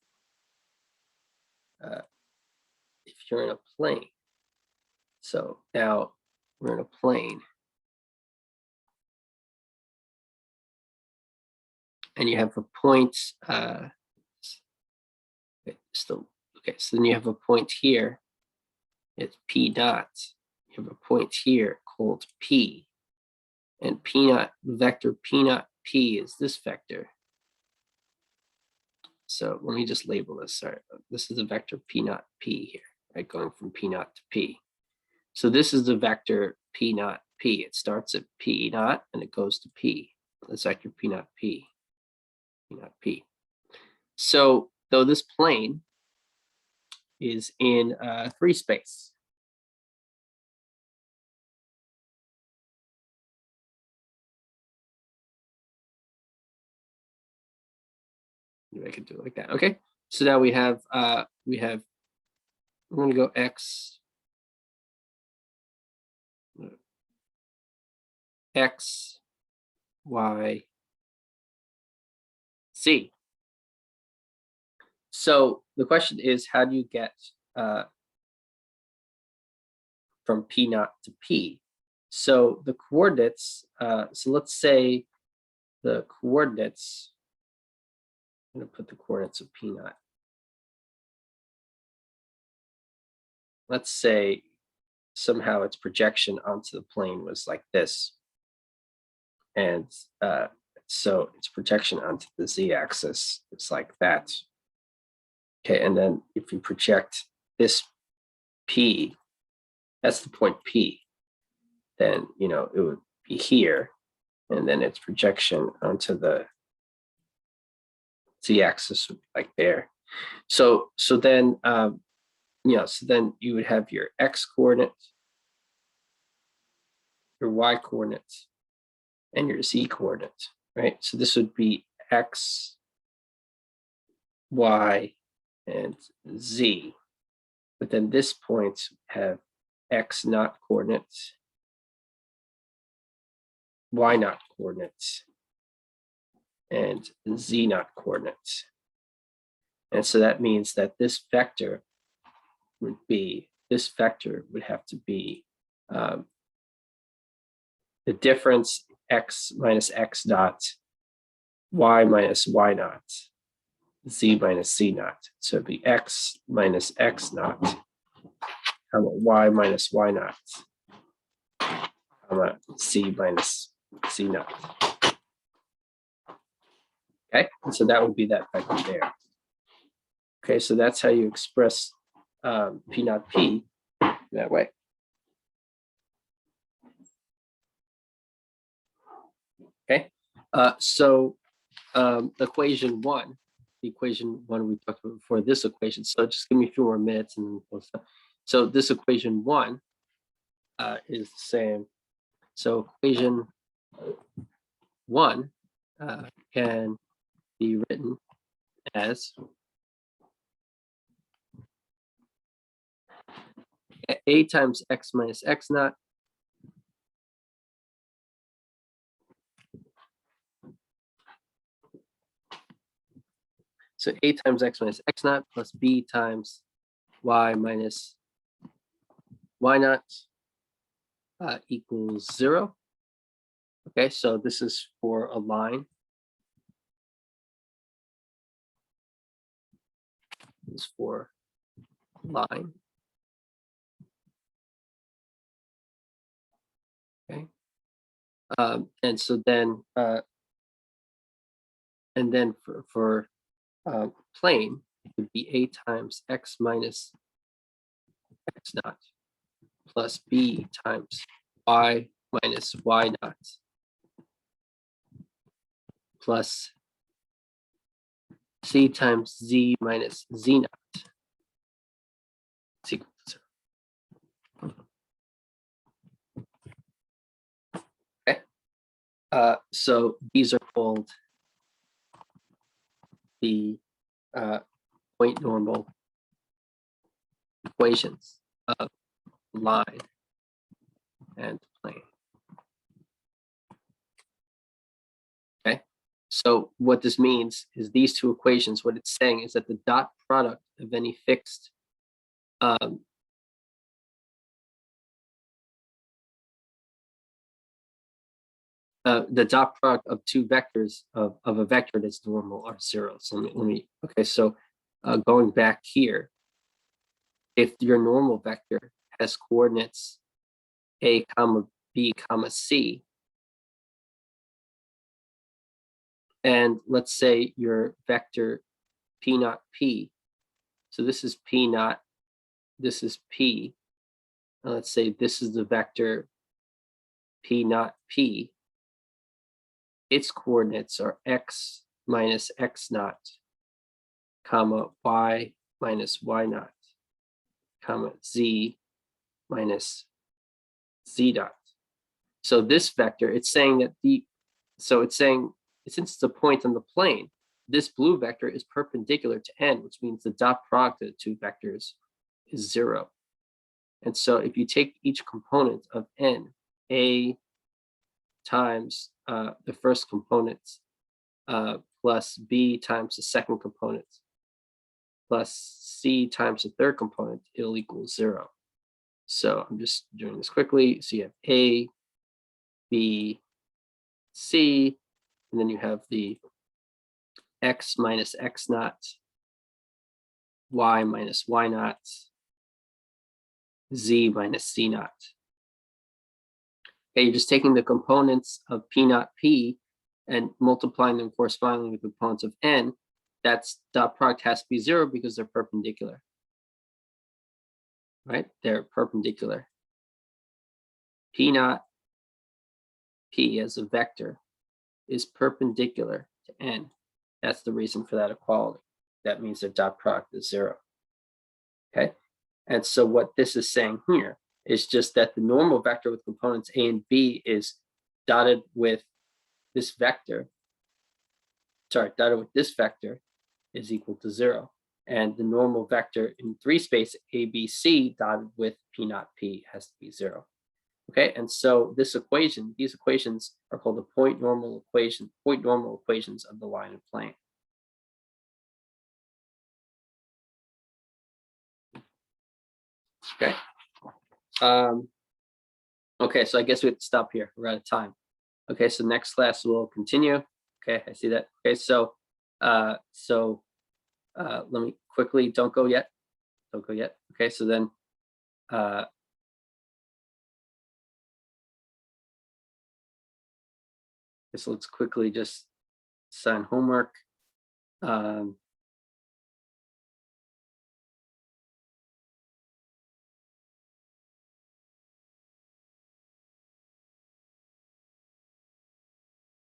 so now we're in a plane, and you have a point, so then you have a point here, it's P naught. You have a point here called P, and P naught, vector P naught P is this vector. So let me just label this. Sorry, this is a vector P naught P here, right, going from P naught to P. So this is the vector P naught P. It starts at P naught and it goes to P. That's vector P naught P, P naught P. So though this plane is in free space, maybe I could do it like that. Okay. So now we have we're going to go x, y, z. So the question is, how do you get from P naught to P? So the coordinates, so let's say the coordinates, I'm going to put the coordinates of P naught. Let's say somehow its projection onto the plane was like this. And so its projection onto the z-axis is like that. Okay, and then if you project this P, that's the point P, then, you know, it would be here, and then its projection onto the z-axis would be like there. So then, you know, so then you would have your x coordinates, your y coordinates, and your z coordinates, right? So this would be x, y, and z. But then this point have x naught coordinates, y naught coordinates, and z naught coordinates. And so that means that this vector would have to be the difference x minus x dot, y minus y naught, z minus z naught. So it'd be x minus x naught, y minus y naught, z minus z naught. Okay, and so that would be that vector there. Okay, so that's how you express P naught P that way. Okay, so equation one, the equation one we talked about before this equation. So just give me a few more minutes and we'll stop. So this equation one is the same. So equation one can be written as a times x minus x naught so a times x minus x naught plus b times y minus y naught equals 0. Okay, so this is for a line. This is for a line. Okay. And so then, and then for plane, it would be a times x minus x naught plus b times y minus y naught plus c times z minus z naught is equal to 0. Okay. So these are called the point normal equations of line and plane. Okay, so what this means is these two equations, what it's saying is that the dot product of any fixed the dot product of two vectors of a vector that's normal are 0. So let me okay, so going back here, if your normal vector has coordinates a comma b comma c, and let's say your vector p naught p, so this is p naught, this is p, and let's say this is the vector p naught p, its coordinates are x minus x naught, comma y minus y naught, comma z minus z dot. So this vector, it's saying that it's saying since it's a point on the plane, this blue vector is perpendicular to n, which means the dot product of the two vectors is 0. And so if you take each component of n, a times the first component plus b times the second component plus c times the third component, it'll equal 0. So I'm just doing this quickly. So you have a, b, c, And then you have the x minus x naught, y minus y naught, z minus z naught. Okay, you're just taking the components of p naught p and multiplying them correspondingly with the components of n. That's dot product has to be 0 because they're perpendicular. Right? They're perpendicular. P naught p as a vector is perpendicular to n. That's the reason for that equality. That means their dot product is 0. Okay? And so what this is saying here is just that the normal vector with components a and b is dotted with this vector. Sorry, dotted with this vector is equal to 0. And the normal vector in 3 space ABC dotted with p naught p has to be 0. Okay, and so this equation, these equations are called the point normal equations of the line and plane. Okay. Okay, so I guess we have to stop here. We're out of time. Okay, so next class we'll continue. Okay, I see that. Okay, so let me quickly, don't go yet. Don't go yet. Okay, so then so let's quickly just sign homework.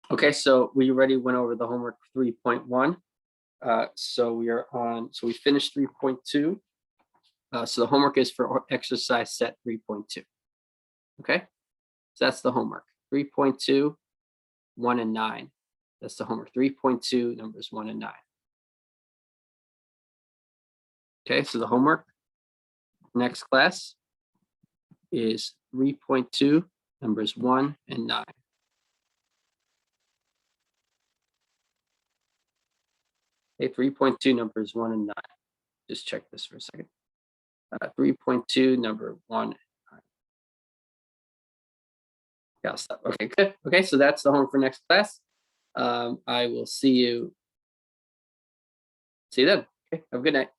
Okay, so we already went over the homework 3.1. So we are on, so we finished 3.2. So the homework is for exercise set 3.2. Okay, so that's the homework. 3.2, 1 and 9. That's the homework. 3.2, numbers 1 and 9. Okay, so the homework next class is 3.2, numbers 1 and 9. Okay, 3.2 numbers 1 and 9. Just check this for a second. 3.2 number 1 and 9. Gotta stop. Okay, good. Okay, so that's the homework for next class. I will see you then. Okay, have a good night.